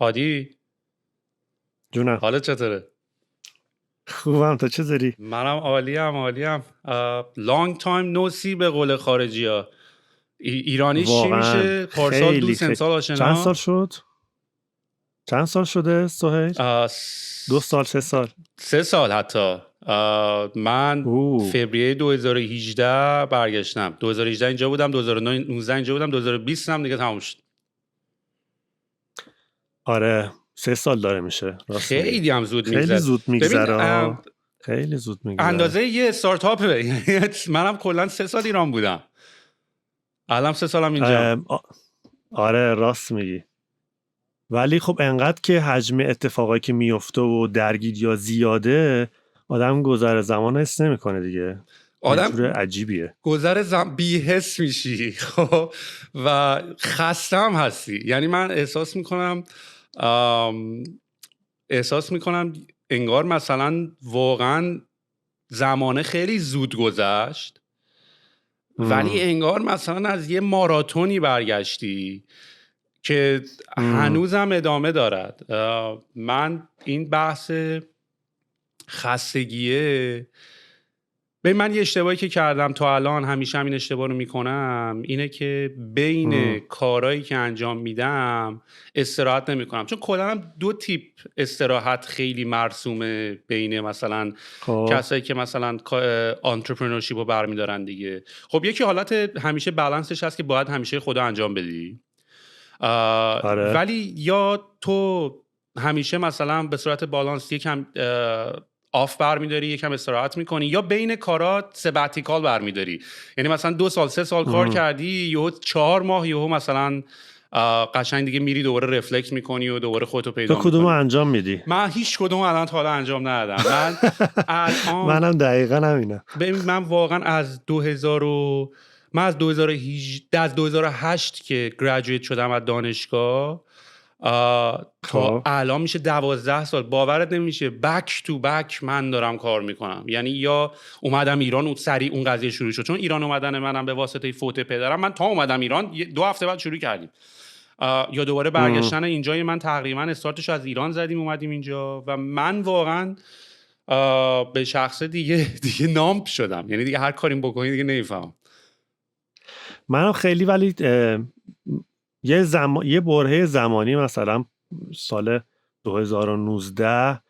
هادی، جونم. حالت چطوره؟ خوبم، تو چطوری؟ منم عالیم. لانگ تایم نو سی به قول خارجی ها. ایرانی چی واقعا میشه؟ پارسال خیلی دوست خیلی. امسال چند سال آشنا. شد؟ چند سال شده سهیل؟ 2 سال 3 سال؟ 3 سال حتی. من اوه. فوریه 2018 برگشتم. 2018 اینجا بودم، 2019 اینجا بودم، 2020 هم دیگه تموم شد. آره 3 سال داره میشه، راست میگی. خیلی هم زود خیلی میگذره. زود ببین، میگذره. خیلی زود میگذره. اندازه یه استارتاپه. یعنی منم کلا 3 سال ایران بودم، الان 3 سالم اینجام. آره راست میگی. ولی خب انقدر که حجم اتفاقایی که میفته و درگیری زیاده، آدم گذر زمان حس نمیکنه دیگه. یه آدم جور عجیبیه. بی‌حس میشی. خب و خسته هم هستی. یعنی من احساس میکنم انگار مثلا واقعا زمانه خیلی زود گذشت، ولی انگار مثلا از یه ماراتونی برگشتی که هنوزم ادامه دارد. من این بحث خستگیه، من یه اشتباهی که کردم تا الان، همیشه همین اشتباه رو میکنم، اینه که بین کارهایی که انجام میدم استراحت نمیکنم. چون کلا هم 2 تیپ استراحت خیلی مرسومه بین مثلا کسایی که مثلا آنترپرنورشیپ رو برمیدارن دیگه. خب یکی حالت همیشه بالانسش هست که باید همیشه خدا انجام بدی، آره. ولی یا تو همیشه مثلا به صورت بالانس یکم آف برمیداری، یکم استراحت میکنی، یا بین کارات سباتیکال برمیداری. یعنی مثلا 2 سال 3 سال کار کردی، یهو 4 ماه یهو مثلا قشنگ دیگه میری دوباره رفلکت میکنی و دوباره خودتو تو پیدا کدومو میکنی. انجام میدی؟ من هیچ کدوم الان تا حالا انجام ندادم. من الان منم دقیقا همینه. ببین، من واقعا از 2018 از 2008 که گریجویت شدم از دانشگاه تا الان میشه 12 سال. باورت نمیشه بک تو بک من دارم کار میکنم. یعنی یا اومدم ایران و سریع اون قضیه شروع شد، چون ایران اومدن منم به واسطه فوت پدرم، من تا اومدم ایران 2 هفته بعد شروع کردیم. یا دوباره برگشتن اینجای من، تقریبا استارتش از ایران زدیم اومدیم اینجا. و من واقعا به شخص دیگه نامپ شدم. یعنی دیگه هر کاریم بکنی دیگه نمیفهم. منم خیلی، ولی یه برهه زمانی مثلا سال 2019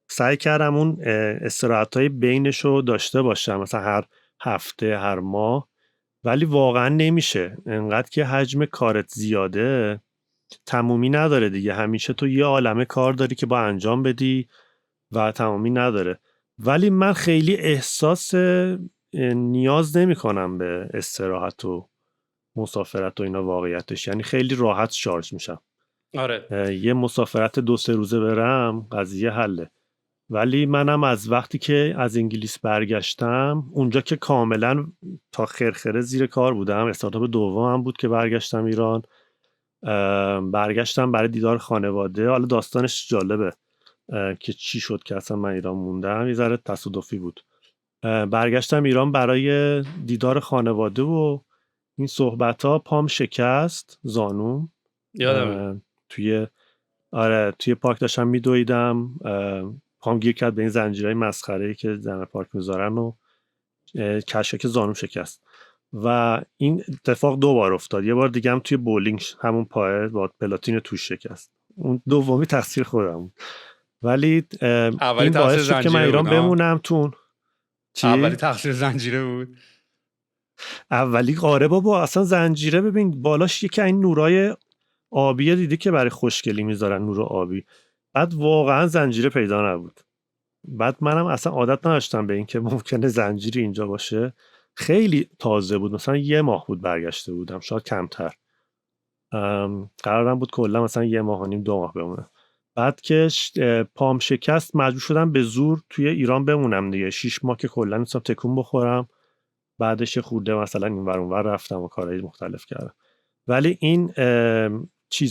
سعی کردم اون استراحت‌های بینشو داشته باشم، مثلا هر هفته هر ماه. ولی واقعا نمیشه، انقدر که حجم کارت زیاده تمومی نداره دیگه. همیشه تو یه عالمه کار داری که با انجام بدی و تمامی نداره. ولی من خیلی احساس نیاز نمی کنم به استراحت و مسافرت و اینا واقعیتش. یعنی خیلی راحت شارژ میشم. آره. یه مسافرت 2-3 روزه برم قضیه حله. ولی منم از وقتی که از انگلیس برگشتم اونجا که کاملا تا خرخره زیر کار بودم، استارتاپ دومم بود که برگشتم ایران. برگشتم برای دیدار خانواده. حالا داستانش جالبه که چی شد که اصلا من ایران موندم، یه ذره تصادفی بود. برگشتم ایران برای دیدار خانواده و این صحبت ها پام شکست، زانوم. یادمه. توی پارک داشتم میدویدم، پام گیر کرد به این زنجیرهای مسخره‌ای که در پارک میذارن و کشک زانوم شکست. و این اتفاق 2 بار افتاد. یه بار دیگه هم توی بولینگ همون پایه با پلاتین توش شکست. اون دومی تقصیر خودم بود. ولی اولی این باعث تقصیر شد که من زنجیره ایران بود. بمونم تون. اولی تقصیر زنجیره بود. اولی آره بابا، اصلا زنجیره ببین بالاش یکی این نورای آبی دیدی که برای خوشگلی میذارن، نور آبی. بعد واقعا زنجیره پیدا نبود. بعد منم اصلا عادت نداشتم به این که ممکنه زنجیری اینجا باشه. خیلی تازه بود، مثلا 1 ماه بود برگشته بودم، شاید کمتر. قرارم بود کلا مثلا 1 ماه و نیم 2 ماه بمونم. بعد که پام شکست مجبور شدم به زور توی ایران بمونم دیگه. 6 ماه که کلا نمی‌تونستم تکون بخورم. بعدش خورده مثلا اینور اونور رفتم و کارهای مختلف کردم. ولی این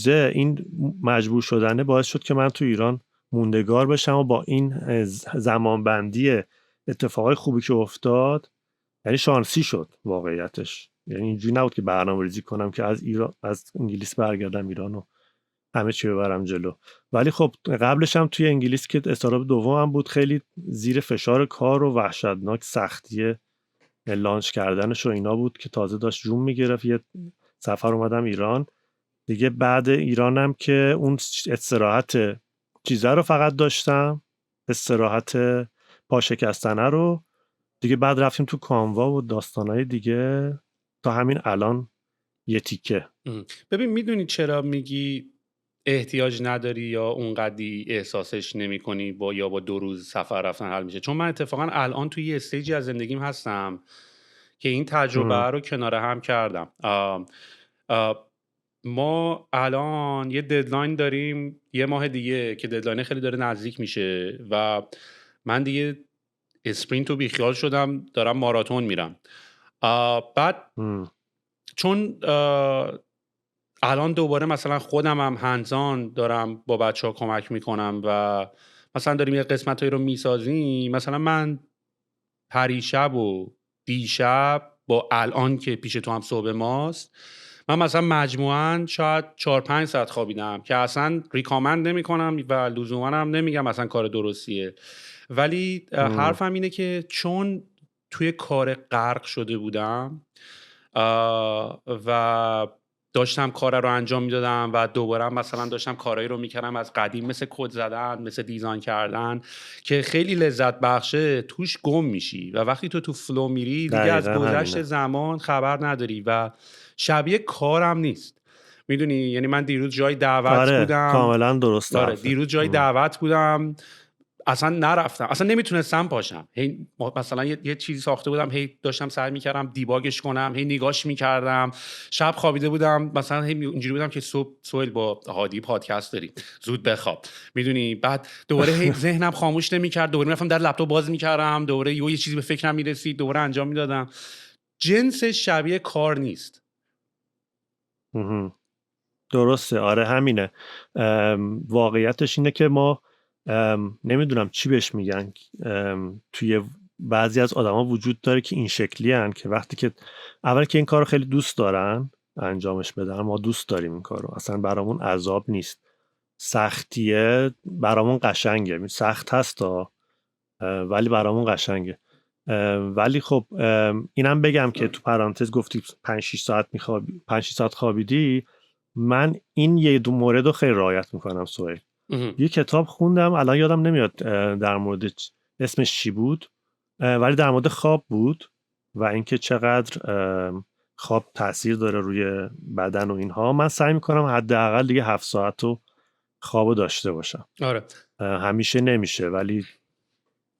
این مجبور شدنه باعث شد که من تو ایران موندگار بشم و با این زمانبندی اتفاقای خوبی که افتاد، یعنی شانسی شد واقعیتش. یعنی اینجوری نبود که برنامه‌ریزی کنم که از انگلیس برگردم ایران و همه چی ببرم جلو. ولی خب قبلش هم توی انگلیس که استارتاپ دومم بود، خیلی زیر فشار کار و وحشتناک سختی لانچ کردنش و اینا بود که تازه داشت جون میگرفت. یه سفر اومدم ایران دیگه، بعد ایرانم که اون استراحت چیزه رو فقط داشتم، استراحت پا شکستنه رو دیگه، بعد رفتیم تو کانوا و داستانهای دیگه تا همین الان یه تیکه. ببین میدونی چرا میگی احتیاج نداری یا اونقدی احساسش نمی کنی یا با 2 روز سفر رفتن حل میشه؟ چون من اتفاقا الان توی یه استیجی از زندگیم هستم که این تجربه رو کنار هم کردم. ما الان یه ددلاین داریم 1 ماه دیگه که ددلاین خیلی داره نزدیک میشه و من دیگه اسپرینت رو بیخیال شدم، دارم ماراتون میرم. بعد چون الان دوباره مثلا خودم هم هندزان دارم با بچه ها کمک میکنم و مثلا داریم یه قسمت هایی رو میسازیم، مثلا من پریشب و دیشب با الان که پیش تو هم صبح ماست، من مثلا مجموعاً شاید 4-5 ساعت خوابیدم که اصلا ریکامند نمی کنم و لزوما هم نمیگم مثلا کار درستیه، ولی حرفم اینه که چون توی کار غرق شده بودم و داشتم کار رو انجام میدادم و دوباره مثلا داشتم کارهایی رو میکردم از قدیم، مثل کد زدن، مثل دیزاین کردن که خیلی لذت بخشه، توش گم میشی و وقتی تو فلو میری دیگه از گذشت زمان خبر نداری و شبیه کارم نیست. میدونی یعنی من دیروز جای دعوت بودم، کاملا درسته. آره دیروز جای دعوت بودم، اصلا نرفتم، اصلا نمیتونستم پاشم. هی مثلا یه چیزی ساخته بودم، هی داشتم سعی میکردم دیباگش کنم، هی نگاش میکردم، شب خوابیده بودم، مثلا هی اینجوری بودم که صبح سویل با هادی پادکست داریم زود بخواب، میدونی. بعد دوباره هی ذهنم خاموش نمیکرد، دوباره میرفتم در لپتاپ باز میکردم، دوباره یه چیزی به فکرم میرسید، دوباره انجام میدادم. جنس شبیه کار نیست. درسته، آره همینه. واقعیتش اینه که ما نمیدونم چی بهش میگن، توی بعضی از آدما وجود داره که این شکلی هن که وقتی که اول که این کار رو خیلی دوست دارن انجامش بدن، ما دوست داریم این کار رو، اصلا برامون عذاب نیست، سختیه برامون قشنگه، سخت هست ولی برامون قشنگه. ولی خب اینم بگم که تو پرانتز گفتی 5-6 ساعت میخوابی، 5-6 ساعت خوابیدی، من این یه دو مورد رو خیلی رعایت میکنم. سوهیل یه کتاب خوندم الان یادم نمیاد در مورد اسمش چی بود، ولی در مورد خواب بود و اینکه چقدر خواب تاثیر داره روی بدن و اینها. من سعی میکنم حداقل دیگه 7 ساعت رو خوابو داشته باشم. آره همیشه نمیشه ولی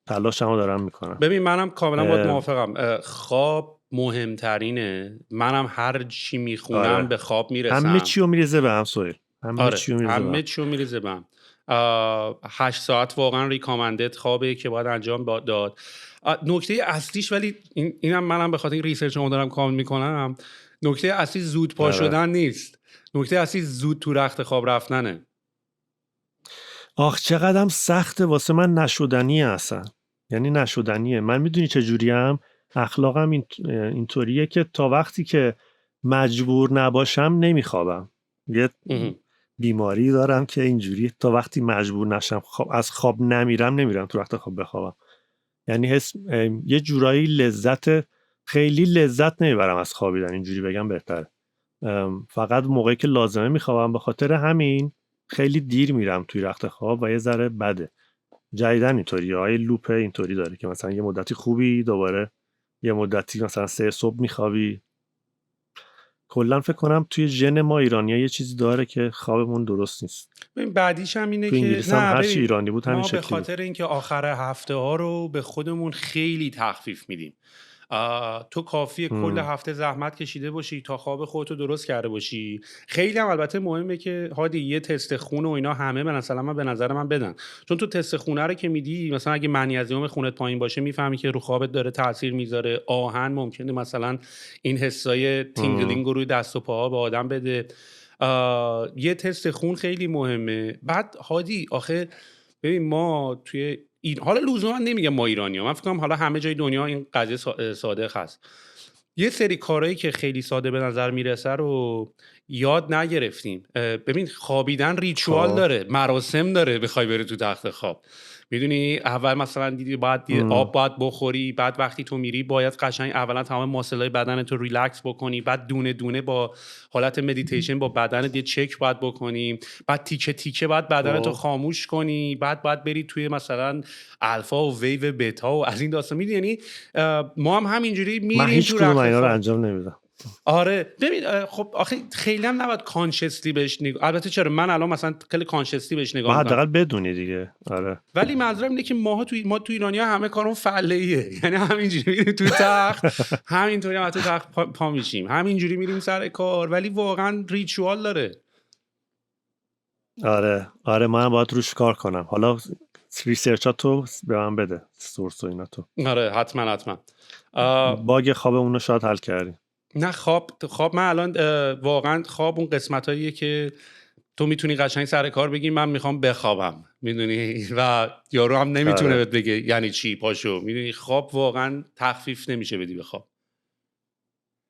تلاشمو دارم میکنم. ببین منم کاملا باهات موافقم، خواب مهمترینه. منم هر چی میخونم به خواب میرسم. همه چی رو میریزه به هم سویل، همه چی رو میریزه به هم. 8 ساعت واقعا ریکامندد خوابه که باید انجام داد. نکته اصلیش، ولی اینم منم به خاطر این ریسرچ رو دارم کامل میکنم، نکته اصلی زود پا شدن نیست، نکته اصلی زود تو رخت خواب رفتنه. آخ چقدرم سخته واسه من، نشدنیه اصلا، یعنی نشدنیه. من میدونی چجوریم، اخلاقم اینطوریه که تا وقتی که مجبور نباشم نمیخوابم. یه بیماری دارم که اینجوری تا وقتی مجبور نشم از خواب نمیرم تو رخت خواب بخوابم. یعنی یه جورایی خیلی لذت نمیبرم از خوابیدن، اینجوری بگم بهتره. فقط موقعی که لازمه میخوابم، به خاطر همین خیلی دیر میرم توی رخت خواب و یه ذره بده. جدیدن اینطوریه، های لوپ اینطوری داره که مثلا یه مدتی خوبی، دوباره یه مدتی مثلا 3 صبح میخوابی. کلا فکر کنم توی ژن ما ایرانی‌ها یه چیزی داره که خوابمون درست نیست. ببین بعدیش هم اینه تو که نه هر چی ایرانی بود همین شکلی به خاطر اینکه آخر هفته ها رو به خودمون خیلی تخفیف میدیم. تو کافیه کل هفته زحمت کشیده باشی تا خواب خودتو درست کرده باشی. خیلی هم البته مهمه که هادی یه تست خون و اینا همه مثلا به نظر من بدن، چون تو تست خونه رو که میدی، مثلا اگه منیزیم خونت پایین باشه میفهمی که رو خوابت داره تاثیر میذاره. آهن ممکنه مثلا این حسای تینگلینگ رو روی دست و پاها به آدم بده. یه تست خون خیلی مهمه. بعد هادی آخه ببین ما توی حالا لزوما نمیگم ما ایرانی‌ها، من فکر کنم حالا همه جای دنیا این قضیه صادق هست. یه سری کارهایی که خیلی ساده به نظر میرسه رو یاد نگرفتیم. ببین خوابیدن ریچوال داره، مراسم داره، بخوای بری تو تخت خواب. میدونی اول مثلا دیدی باید آب باید بخوری، بعد وقتی تو میری باید قشنگ اولا تمام ماسلای بدنت رو ریلکس بکنی، بعد دونه دونه با حالت مدیتیشن با بدنت یه چک باید بکنی، بعد تیکه تیکه باید بدنت رو خاموش کنی، بعد باید بری توی مثلا الفا و ویو و بتا و از این داستان. میدونی یعنی ما هم همینجوری میریم من هیچ تو کدوم رخت اینا رو خواب. انجام نمیدم. آره ببین خب آخه خیلی هم نباید کانشسلی بهش نگاه، البته چرا من الان مثلا خیلی کانشسلی بهش نگاه میکنم، حداقل بدونی دیگه. آره ولی منظورم اینه که ما تو ایرانی‌ها همه کارون فله‌ایه. یعنی همینجوری میریم تو تخت، همینطوری هم تو تخت پا میشیم، همینجوری میریم سر کار، ولی واقعا ریچوال داره. آره من باید روش کار کنم. حالا ریسرچاتو به من بده، سورس و اینا تو. آره حتما. باگ خواب اونو شاید حل کردی. نه خواب من الان واقعا خواب اون قسمتاییه که تو میتونی قشنگ سر کار بگی من میخوام بخوابم، میدونی، و یارو هم نمیتونه بهت بگه یعنی چی پاشو، میدونی. خواب واقعا تخفیف نمیشه بدی به خواب.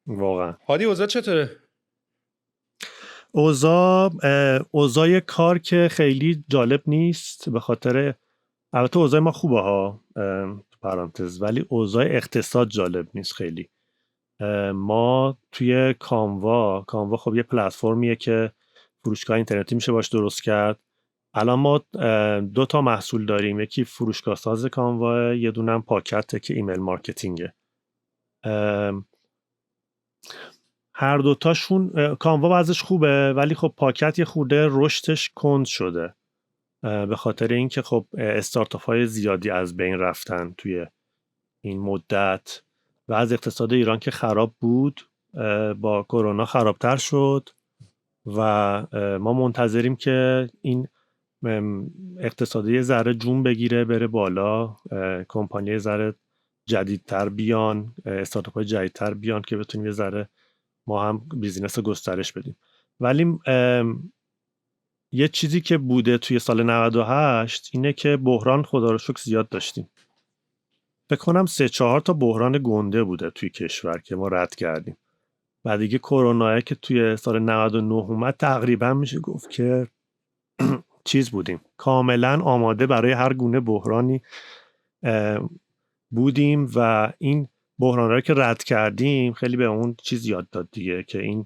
واقعا. هادی اوضاع چطوره؟ اوضاع کار که خیلی جالب نیست، به خاطر البته اوضاع ما خوبه ها پرانتز، ولی اوضاع اقتصاد جالب نیست خیلی. ما توی کانوا خب یه پلتفرمیه که فروشگاه اینترنتی میشه باش درست کرد. الان ما 2 تا محصول داریم، یکی فروشگاه ساز کانوا، یه دونم پاکته که ایمیل مارکتینگه. هر دوتاشون کانوا وضعش خوبه، ولی خب پاکت یه خورده رشدش کند شده به خاطر اینکه خب استارتاپ های زیادی از بین رفتن توی این مدت و از اقتصاد ایران که خراب بود با کرونا خرابتر شد و ما منتظریم که این اقتصادی یه ذره جون بگیره بره بالا، کمپانی ذره جدیدتر بیان، استارتاپ های جدیدتر بیان که بتونیم یه ذره ما هم بیزینس رو گسترش بدیم. ولی یه چیزی که بوده توی سال 98 اینه که بحران خدا رو شکر زیاد داشتیم. فکر کنم 3-4 تا بحران گنده بوده توی کشور که ما رد کردیم. بعد دیگه کرونا که توی سال 99 اومد، تقریبا میشه گفت که چیز بودیم، کاملا آماده برای هر گونه بحرانی بودیم و این بحران رو که رد کردیم خیلی به اون چیز یاد داد دیگه که این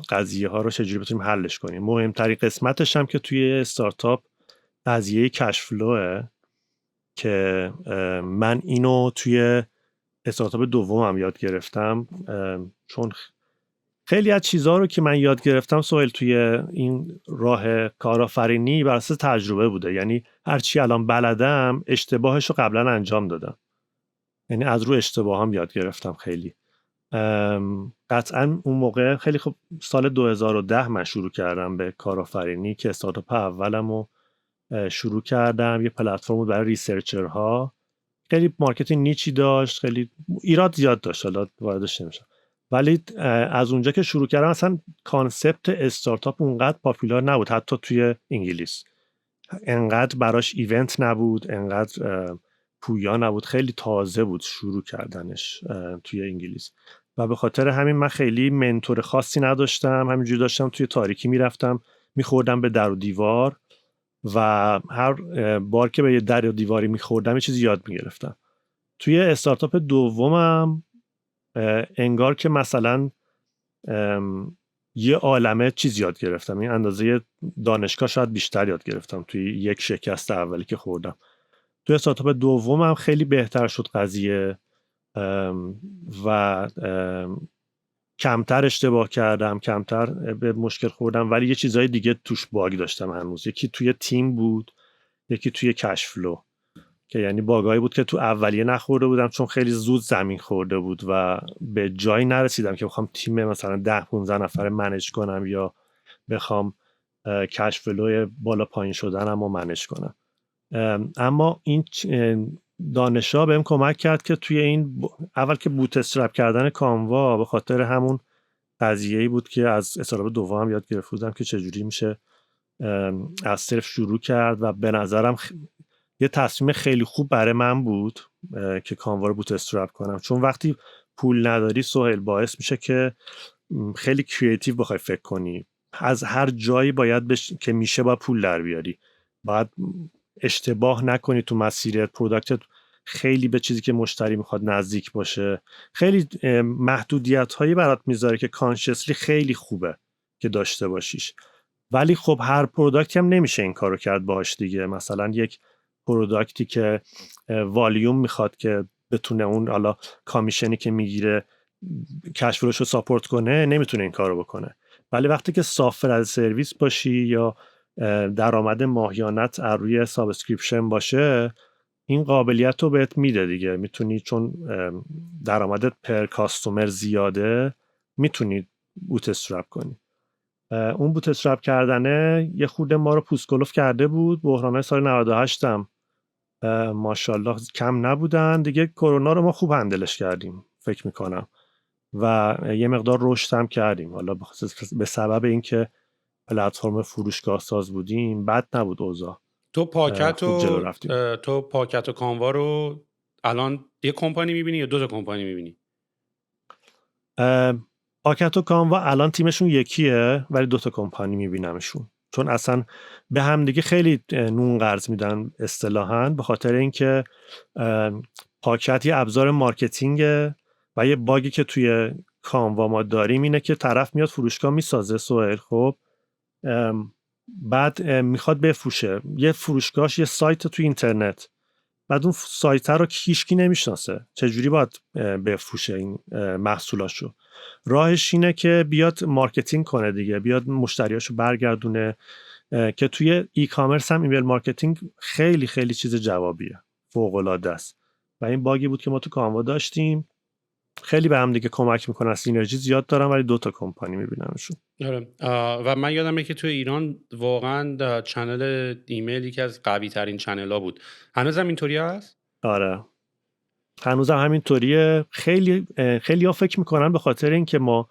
قضیه ها رو چجوری بتونیم حلش کنیم. مهمترین قسمتش هم که توی استارتاپ قضیه کش فلوه که من اینو توی استارتاپ دومم یاد گرفتم، چون خیلی از چیزها رو که من یاد گرفتم سهیل توی این راه کارآفرینی بر اساس تجربه بوده. یعنی هرچی الان بلدم اشتباهش رو قبلا انجام دادم، یعنی از رو اشتباه هم یاد گرفتم خیلی. قطعا اون موقع خیلی خوب سال 2010 من شروع کردم به کارآفرینی که استارتاپ اولم رو شروع کردم. یه پلتفرم بود برای ریسرچرها، خیلی مارکتینگ نیچی داشت، خیلی ایراد زیاد داشت، حالا واردش نمیشم. ولی از اونجا که شروع کردم اصلا کانسپت استارتاپ اونقدر پاپولار نبود، حتی توی انگلیس انقدر براش ایونت نبود، انقدر پویا نبود، خیلی تازه بود شروع کردنش توی انگلیس و به خاطر همین من خیلی منتور خاصی نداشتم، همینجوری داشتم توی تاریکی میرفتم میخوردم به در و دیوار و هر بار که به یه در و دیواری میخوردم یه چیزی یاد میگرفتم. توی استارتاپ دومم انگار که مثلا یه عالمه چیز یاد گرفتم، این اندازه دانشگاه شاید بیشتر یاد گرفتم توی یک شکست اولی که خوردم. توی استارتاپ دومم خیلی بهتر شد قضیه و کمتر اشتباه کردم، کمتر به مشکل خوردم، ولی یه چیزای دیگه توش باگ داشتم هنوز. یکی توی تیم بود، یکی توی کش فلو، که یعنی باگایی بود که تو اولیه نخورده بودم چون خیلی زود زمین خورده بود و به جایی نرسیدم که بخوام تیم مثلا 10-15 نفره منیج کنم یا بخوام کش فلو بالا پایین شدنم رو منیج کنم. اما این دانشا بهم کمک کرد که توی این اول که بوت استرپ کردن کانوا، به خاطر همون قضیه‌ای بود که از استارتاپ دوم یاد گرفته بودم که چجوری میشه از صفر شروع کرد و به نظرم یه تصمیم خیلی خوب برای من بود که کانوا رو بوت استرپ کنم، چون وقتی پول نداری سهیل باعث میشه که خیلی کریتیو بخوای فکر کنی، از هر جایی باید که میشه با پول در بیاری، باید اشتباه نکنی تو مسیر پروداکتت، خیلی به چیزی که مشتری میخواد نزدیک باشه. خیلی محدودیت هایی برات میذاره که کانشسلی خیلی خوبه که داشته باشیش، ولی خب هر پروداکتی هم نمیشه این کارو کرد باهاش دیگه. مثلا یک پروداکتی که والیوم میخواد که بتونه اون حالا کامیشنی که میگیره کش فلوش رو ساپورت کنه، نمیتونه این کارو بکنه. ولی وقتی که سافر از سرویس باشی یا درآمد ماهیانت از روی سابسکریپشن باشه، این قابلیت رو بهت میده دیگه. میتونی چون درآمدت پر کاستومر زیاده، میتونی بوت استرپ کنی. اون بوت استرپ کردنه یه خورده ما رو پوسکلوف کرده بود. بحران‌های سال 98 هم ماشاءالله کم نبودن دیگه. کرونا رو ما خوب هندلش کردیم فکر میکنم و یه مقدار رشد هم کردیم. حالا به سبب اینکه پلتفرم فروشگاه ساز بودیم بد نبود اوضاع. تو خوب جلو رفتیم. تو پاکت و کانوا رو الان یه کمپانی میبینی یا 2 تا کمپانی میبینی؟ پاکت و کانوا الان تیمشون یکیه ولی 2 تا کمپانی میبینمشون، چون اصلا به هم دیگه خیلی نون قرض میدن اصطلاحاً، به خاطر اینکه پاکت یه ابزار مارکتینگه و یه باگی که توی کانوا ما داریم اینه که طرف میاد فروشگاه میسازه سوئیل، خب بعد میخواد بفروشه، یه فروشگاهش یه سایت توی اینترنت، بعد اون سایت رو هیچکی نمیشناسه، چجوری باید بفروشه این محصولاشو؟ راهش اینه که بیاد مارکتینگ کنه دیگه، بیاد مشتریاشو برگردونه، که توی ای کامرس هم ایمیل مارکتینگ خیلی خیلی چیز جوابیه، فوق العاده است. و این باگی بود که ما تو کانوا داشتیم. خیلی به هم دیگه کمک میکنن، سینرژی زیاد دارن ولی 2 تا کمپانی میبینمشون. آره. و من یادمه که توی ایران واقعا چنل ایمیل یکی از قوی ترین چنل ها بود. هنوزم اینطوری هست؟ آره هنوزم همینطوریه. خیلی ها فکر میکنن به خاطر اینکه ما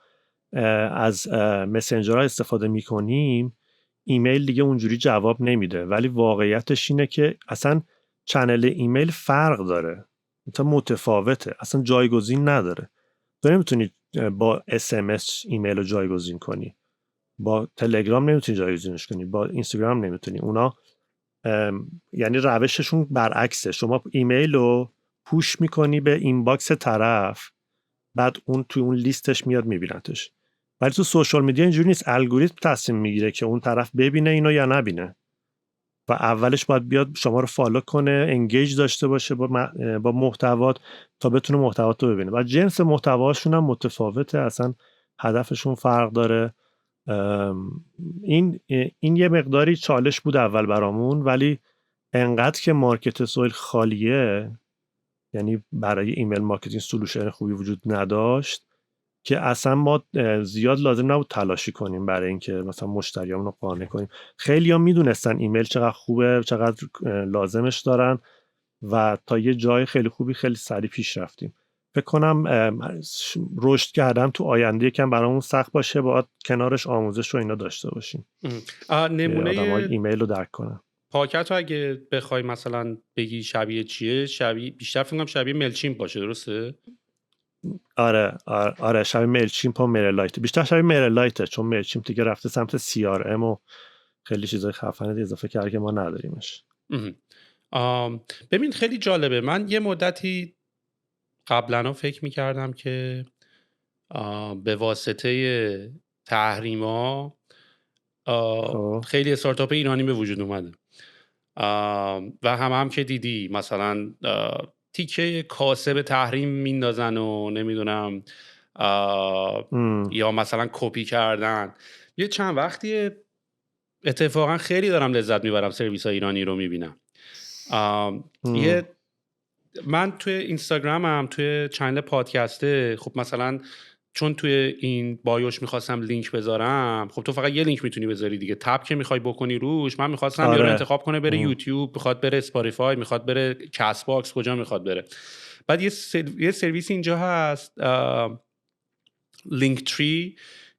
از مسنجرها استفاده میکنیم ایمیل دیگه اونجوری جواب نمیده، ولی واقعیتش اینه که اصلا چنل ایمیل فرق داره، متفاوته، اصلا جایگزین نداره. تو نمیتونی با SMS ایمیل رو جایگزین کنی، با تلگرام نمیتونی جایگزینش کنی، با اینستاگرام نمیتونی. اونا یعنی روششون برعکسه. شما ایمیل رو پوش میکنی به اینباکس طرف، بعد اون توی اون لیستش میاد میبینتش. ولی تو سوشال میدیا اینجوری نیست، الگوریتم تصمیم میگیره که اون طرف ببینه اینو یا نبینه و اولش باید بیاد شما رو فالو کنه، انگیج داشته باشه با محتوات تا بتونه محتوات رو ببینه. و جنس محتواشون هم متفاوته، اصلا هدفشون فرق داره. این یه مقداری چالش بود اول برامون، ولی انقدر که مارکت سوئیل خالیه، یعنی برای ایمیل مارکتینگ سولوشن خوبی وجود نداشت که اصلا ما زیاد لازم نبود تلاشی کنیم برای اینکه مثلا مشتریامون رو قانع کنیم. خیلی‌ها میدونستن ایمیل چقدر خوبه، چقدر لازمش دارن و تا یه جای خیلی خوبی خیلی سریع پیش رفتیم. فکر کنم رشد کردن تو آینده یکم برامون سخت باشه، باید کنارش آموزش و اینا داشته باشیم. نمونه آدم‌ها ایمیل رو درک کنن. پاکت رو اگه بخوای مثلا بگی شبیه چیه، بیشتر فکر کنم شبیه میلچیمپ باشه، درسته؟ آره شبیه میلچیمپ و میرلایت. بیشتر شبیه میرلایته، چون میلچیمپ دیگه رفته سمت CRM و خیلی چیزای خفنی اضافه کرده که ما نداریمش. ببین خیلی جالبه. من یه مدتی قبلا فکر میکردم که به واسطه تحریما خیلی استارتاپ ایرانی به وجود اومده و هم که دیدی مثلا تیکه کاسب تحریم میندازن و نمیدونم یا مثلا کپی کردن. یه چند وقتی اتفاقا خیلی دارم لذت میبرم سرویس های ایرانی رو میبینم. من توی اینستاگرامم توی چنل پادکسته، خب مثلا چون توی این بایوش میخواستم لینک بذارم، خب تو فقط یه لینک میتونی بذاری دیگه، تب که میخوای بکنی روش. من میخواستم یارو انتخاب کنه بره یوتیوب، میخواد بره اسپاتیفای، میخواد بره کست باکس، کجا میخواد بره. بعد یه سرویس اینجا هست لینک تری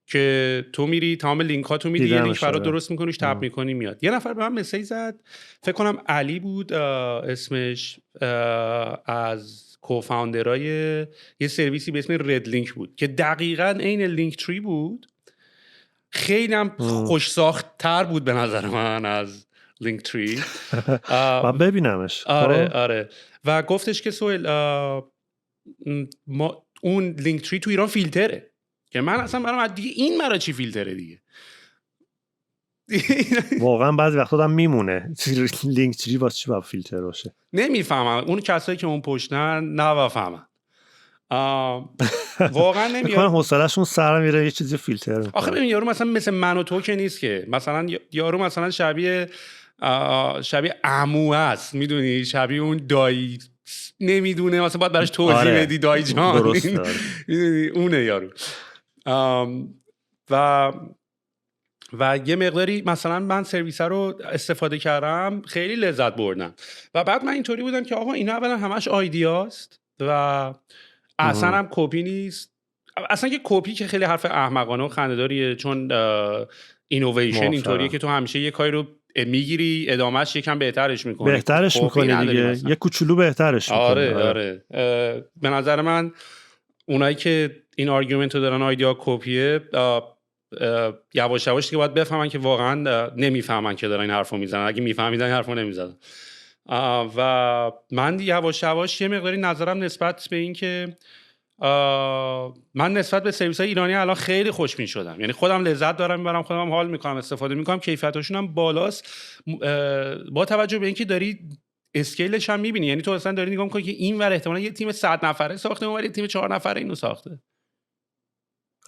که تو میری تمام لینک ها تو میدی، یه لینک برات درست میکنیش، تپ میکنی میاد. یه نفر به من مسیج زد، فکر کنم علی بود اسمش، از کوفاوندرای یه سرویسی به اسم رد لینک بود که دقیقاً عین لینک تری بود، خیلی هم خوش ساخت تر بود به نظر من از لینک تری. من ببینمش. آره و گفتش که سویل ما اون لینک تری تو ایران فیلتره، که من اصلا برام دیگه این مرا چی فیلتره دیگه. واقعا بعضی وقتا هم میمونه لینک تری واسه چی باید فیلتر باشه، نمیفهمم اون کسایی که اون پشتن نفهمن. واقعا نمیاد حوصله‌شون سر میره یه چیزی فیلتر میکنه. آخه ببین یارو مثلا مثل من و تو که نیست که مثلا یارو مثلا شبیه عمو است، میدونی، شبیه اون دایی نمیدونه مثلا باید براش توضیح بدی دایی جان، میدونی اونه یارو. و یه مقداری مثلا من سرویس رو استفاده کردم، خیلی لذت بردم. و بعد من اینطوری بودم که آقا اینا اولا همش آیدیاست و اصلا هم کپی نیست. اصلا که کپی که خیلی حرف احمقانه و خنده‌داریه، چون اینوویشن اینطوریه که تو همیشه یه کاری رو میگیری ادامهش یکم بهترش میکنی دیگه یه کوچولو بهترش میکنی. آره. به نظر من اونایی که این آرگومنت رو دارن آیدیا کپیه یواش یواش دیگه باید بفهمن که واقعا نمیفهمن که دارن این حرفو میزنن. اگه میفهمیدن این حرفو نمیزدن. و من یواش یواش یه مقداری نظرم نسبت به این که من نسبت به سرویس‌های ایرانی الان خیلی خوشبین شدم. یعنی خودم لذت دارم میبرم، خودم حال میکنم، استفاده میکنم، کیفیتاشون هم بالاست با توجه به اینکه داری اسکیلش هم میبینی. یعنی تو اصلا داری نگاه میکنی که این ور احتمالاً یه تیم 100 نفره ساخته، اون ور یه تیم 4 نفره اینو ساخته.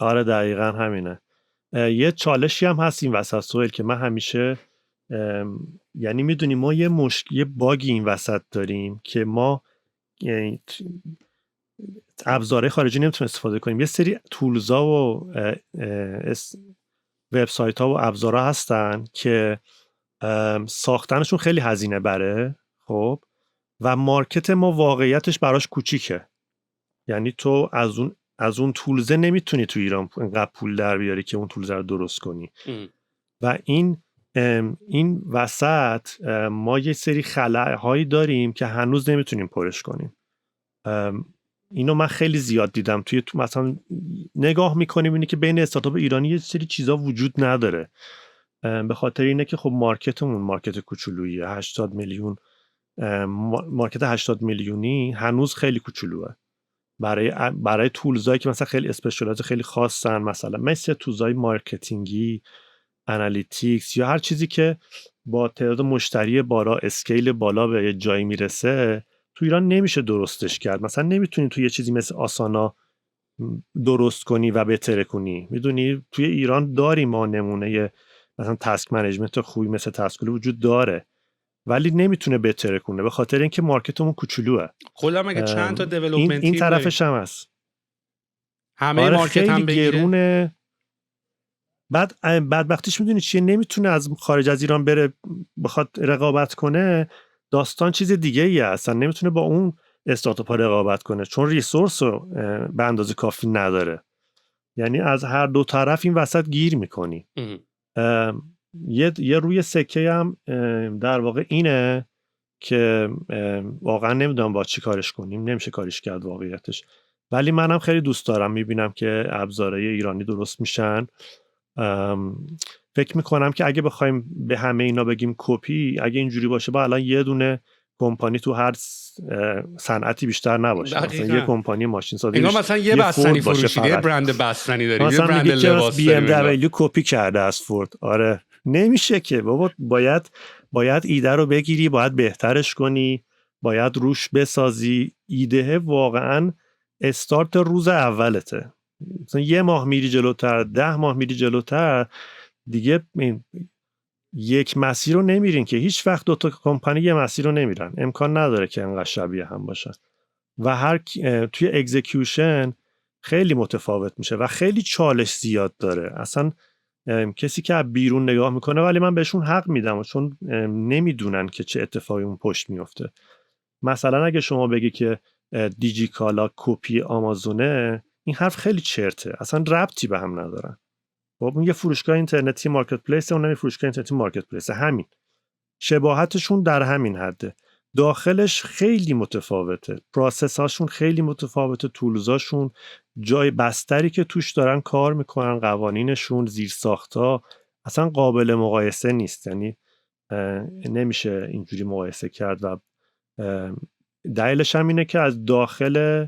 آره دقیقاً همینه. یه چالشی هم هست این وسط سویل که من همیشه یعنی میدونی ما یه باگی این وسط داریم که ما ابزارهای خارجی نمیتونیم استفاده کنیم. یه سری تولزا و وبسایت ها و ابزارها هستن که ساختنشون خیلی هزینه بره، خب، و مارکت ما واقعیتش براش کوچیکه. یعنی تو از اون تولزه نمیتونی تو ایران انقدر پول در بیاری که اون تولزه رو درست کنی. و این وسط ما یه سری خلاهایی داریم که هنوز نمیتونیم پرش کنیم. اینو من خیلی زیاد دیدم توی مثلا نگاه میکنیم اینه که بین استارتاپ ایرانی یه سری چیزا وجود نداره، به خاطر اینه که خب مارکتمون مارکت کوچولوییه. 80 میلیون مارکت 80 میلیونی هنوز خیلی کوچولوه برای تولزایی که مثلا خیلی اسپشیالایز خیلی خاصن، مثل تولزای مارکتینگی، انالیتیکس یا هر چیزی که با تعداد مشتری بالا، اسکیل بالا به یه جایی میرسه، تو ایران نمیشه درستش کرد. مثلا نمیتونی تو یه چیزی مثل آسانا درست کنی و بهتر کنی. میدونی توی ایران داریم ما نمونه مثلا تاسک منیجمنت خوبی مثل تاسکولی وجود داره، ولی نمیتونه بهتر کنه به خاطر اینکه مارکتمون کوچولوئه. کلا مگه چند تا دیولپمنت این طرفش هم هست. همه مارکت هم گرونه. بعد وقتیش میدونی چیه، نمیتونه از خارج از ایران بره بخواد رقابت کنه. داستان چیز دیگه ای اصلا نمیتونه با اون استارتاپ ها رقابت کنه چون ریسورس رو به اندازه کافی نداره. یعنی از هر دو طرف این وسط گیر میکنی. یه روی سکه هم در واقع اینه که واقعا نمیدونم با چی کارش کنیم، نمیشه کارش کرد واقعیتش. ولی منم خیلی دوست دارم میبینم که ابزارهای ایرانی درست میشن. فکر میکنم که اگه بخوایم به همه اینا بگیم کپی، اگه اینجوری باشه با الان یه دونه کمپانی تو هر صنعتی بیشتر نباشه. مثلا یه کمپانی ماشین سازی اینا مثلا یه بستنی فروشی، یه برند بستنی داری، یه برند لباس داری. BMW کپی کرده از فورد. آره نمیشه که بابا، باید ایده رو بگیری، باید بهترش کنی، باید روش بسازی. ایده واقعا استارت روز اولته. مثلا یه ماه میری جلوتر، 10 ماه میری جلوتر، دیگه یک مسیر رو نمیرین که. هیچ وقت دوتا کمپانی یه مسیر رو نمیرن، امکان نداره که انقدر شبیه هم باشن و توی اکزیکیوشن خیلی متفاوت میشه و خیلی چالش زیاد داره. اصلا کسی که بیرون نگاه میکنه، ولی من بهشون حق میدم چون نمیدونن که چه اتفاقی اون پشت میفته. مثلا اگه شما بگی که دیجیکالا کپی آمازونه، این حرف خیلی چرته، اصلا ربطی به هم ندارن. اون یه فروشگاه اینترنتی مارکت پلیس، اون یه فروشگاه اینترنتی مارکت پلیس، همین شباهتشون در همین حده. داخلش خیلی متفاوته، پروسس هاشون خیلی متفاوته، تولزاشون، جای بستری که توش دارن کار میکنن، قوانینشون، زیرساختها اصلا قابل مقایسه نیست. یعنی نمیشه اینجوری مقایسه کرد و دلیلش هم اینه که از داخل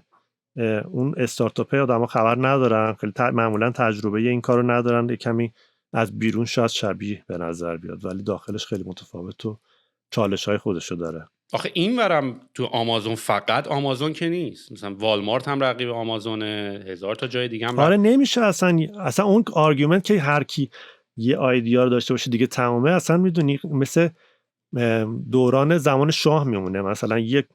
اون استارتاپ آدما خبر ندارن، خیلی معمولا تجربه این کارو ندارن، کمی از بیرون شاید شبیه به نظر بیاد ولی داخلش خیلی متفاوت و چالش‌های خودشو داره. آخه این ورم تو آمازون، فقط آمازون که نیست، مثلا والمارت هم رقیب آمازونه، 1000 تا جای دیگه هم آره نمیشه اصلا اون آرگومنت که هر کی یه ایده رو داشته باشه دیگه تمامه، اصلا میدونی مثل دوران زمان شاه میمونه، مثلا یک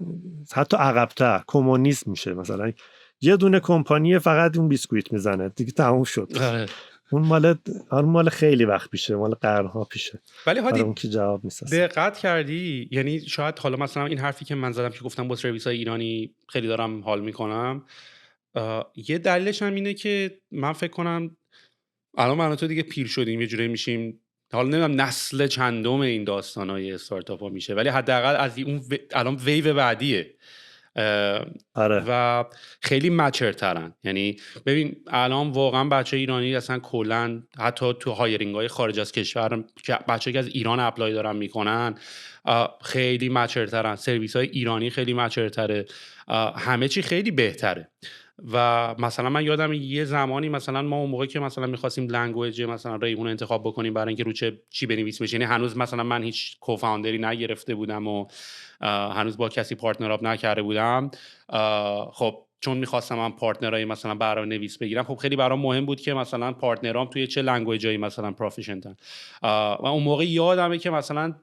حتی عقب‌تر کمونیسم میشه، مثلا یه دونه کمپانی فقط اون بیسکویت میزنه دیگه تموم شد. اون مال خیلی وقت پیشه، مال قرن‌ها پیشه. ولی هادی اون که جواب نیست. دقت کردی؟ یعنی شاید حالا مثلا این حرفی که من زدم که گفتم با سرویس‌های ایرانی خیلی دارم حال میکنم، یه دلیلش هم اینه که من فکر کنم الان من و تو دیگه پیر شدیم، یه جوری میشیم، حالا نمیدونم نسل چندم این داستانای استارتاپ ها میشه، ولی حداقل از اون الان ویو بعدیه. آره. و خیلی مچرترن. یعنی ببین الان واقعا بچه ایرانی اصلا کلن حتی تو هایرینگ های خارج از کشور که بچه که از ایران اپلای دارن میکنن خیلی مچرترن، سرویس های ایرانی خیلی مچرتره، همه چی خیلی بهتره. و مثلا من یادم یه زمانی مثلا ما اون موقع که مثلا می‌خواستیم لنگویج مثلا ریحون انتخاب بکنیم برای اینکه رو چی بنویسیم، یعنی هنوز مثلا من هیچ کوفاوندری نگرفته بودم و هنوز با کسی پارتنر اپ نکرده بودم، خب چون می‌خواستم من پارتنرای مثلا برنامه‌نویس بگیرم، خب خیلی برام مهم بود که مثلا پارتنرام توی چه لنگویجایی مثلا پروفیشنتن. و اون موقع یادمه که مثلا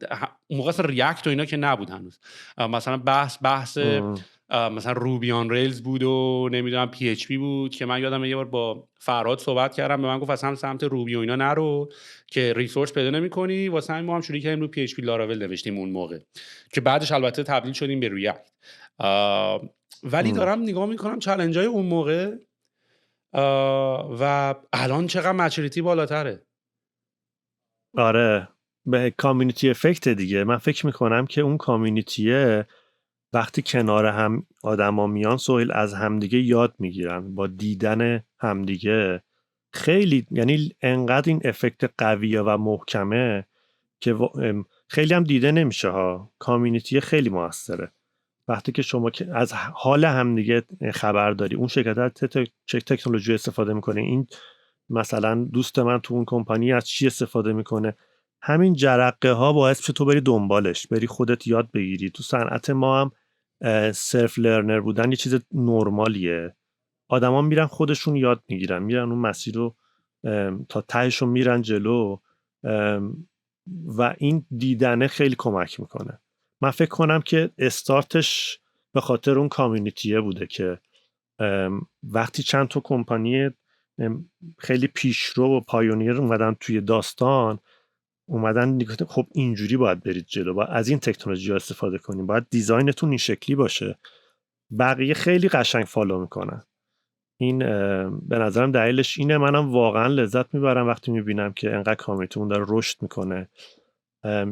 اون موقع اصلا ریاکت و اینا که نبود هنوز، مثلا بحث مثلا روبی آن ریلز بود و نمیدونم پی اچ پی بود که من یادم یه بار با فرهاد صحبت کردم، به من گفت اصلا سمت روبی و اینا نرو که ریسورس پیدا نمی‌کنی، واسه همین ما هم شروع کردیم رو پی اچ پی لاراول نوشتیم اون موقع، که بعدش البته تبدیل شدیم به ریاکت. ولی دارم نگاه میکنم چالنج‌های اون موقع و الان چقدر مچوریتی بالاتره. آره به کامیونیتی افکت دیگه. من فکر میکنم که اون کامیونیتیه وقتی کنار هم آدما میان سهیل از همدیگه یاد میگیرن، با دیدن همدیگه خیلی، یعنی انقدر این افکت قویه و محکمه که خیلی هم دیده نمیشه ها. کامیونیتی خیلی موثره وقتی که شما از حال همدیگه خبر داری، اون شرکت چه تکنولوژی استفاده میکنه، این مثلا دوست من تو اون کمپانی از چی استفاده میکنه، همین جرقه ها باعث میشه تو بری دنبالش، بری خودت یاد بگیری. تو صنعت ما هم سلف لرنر بودن یه چیز نرمالیه، آدما میرن خودشون یاد میگیرن، میرن اون مسیر رو تا تهش رو میرن جلو و این دیدنه خیلی کمک میکنه. من فکر کنم که استارتش به خاطر اون کامیونیتیه بوده که وقتی چند تا کمپانی خیلی پیشرو و پایونیر اومدن توی داستان، اومدن گفتن خب اینجوری باید برید جلو، باید از این تکنولوژی استفاده کنیم، باید دیزاینتون این شکلی باشه، بقیه خیلی قشنگ فالو میکنن. این به نظرم دلیلش اینه. منم واقعا لذت میبرم وقتی میبینم که انقدر کامیونیتیمون داره رشد میکنه.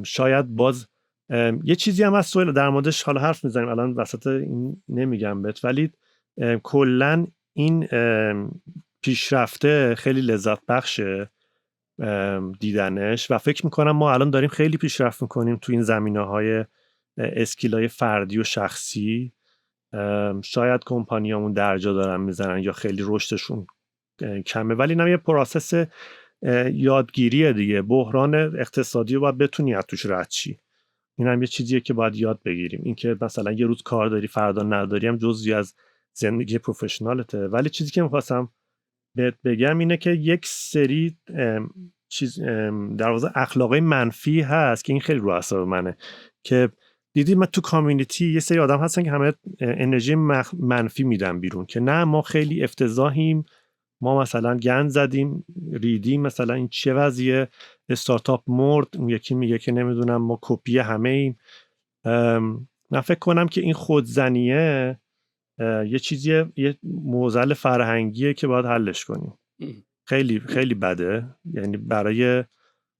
شاید باز یه چیزی هم از سوال در موردش حالا حرف میزنیم، الان وسط این نمیگم بهت، ولی کلن این پیشرفته خیلی لذت بخشه دیدنش و فکر میکنم ما الان داریم خیلی پیشرفت میکنیم تو این زمینه‌های اسکیل‌های فردی و شخصی. شاید کمپانیامون درجا دارن میزنن یا خیلی رشدشون کمه، ولی اینم یه پروسس یادگیریه دیگه. بحران اقتصادی رو باید بتونی از توش رد شی، اینم یه چیزیه که باید یاد بگیریم. اینکه مثلا یه روز کار داری فردا نداری هم جزئی از زندگی پروفشنالته. ولی چیزی که می‌خواستم بهت بگم اینه که یک سری چیز در واقع اخلاقای منفی هست که این خیلی رو اعصاب منه، که دیدی من تو کامیونیتی یه سری آدم هستن که همه انرژی منفی میدن بیرون، که نه ما خیلی افتضاحیم، ما مثلا گند زدیم ریدیم، مثلا این چه وضعیه، استارتاپ مرد، یکی میگه که نمیدونم ما کپی همه ایم. من فکر کنم که این خودزنیه یه چیزیه، یه معضل فرهنگیه که باید حلش کنیم. خیلی خیلی بده، یعنی برای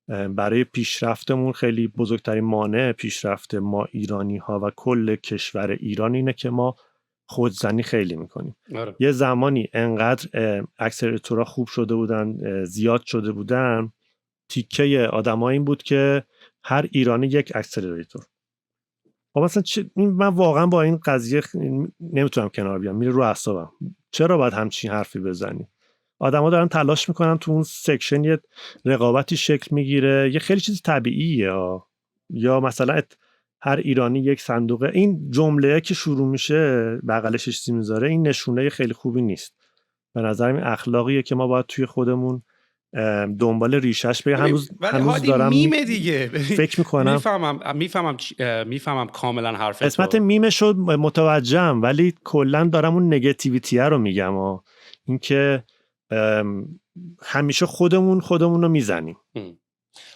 برای پیشرفتمون خیلی بزرگترین مانع پیشرفت ما ایرانی ها و کل کشور ایران اینه که ما خودزنی خیلی میکنیم. یه زمانی انقدر اکسلراتورها خوب شده بودن، زیاد شده بودن، تیکه آدم‌ها این بود که هر ایرانی یک اکسلراتور. خب مثلا من واقعا با این قضیه نمیتونم کنار بیام، میره رو اعصابم. چرا باید همچین حرفی بزنی؟ آدما دارن تلاش میکنن تو اون سکشن یه رقابتی شکل میگیره، یه خیلی چیز طبیعیه یا مثلا هر ایرانی یک صندوقه. این جمله که شروع میشه بغلش چیزی میذاره، این نشونه خیلی خوبی نیست. به نظر من اخلاقیه که ما باید توی خودمون دنبال ریشش بگم. هنوز دارم میمه دیگه فکر میکنم. میفهمم کاملا حرفت رو. قسمت میمه شد متوجهم، ولی کلا دارم اون نگاتیویتی رو میگم. اینکه همیشه خودمون رو میزنیم.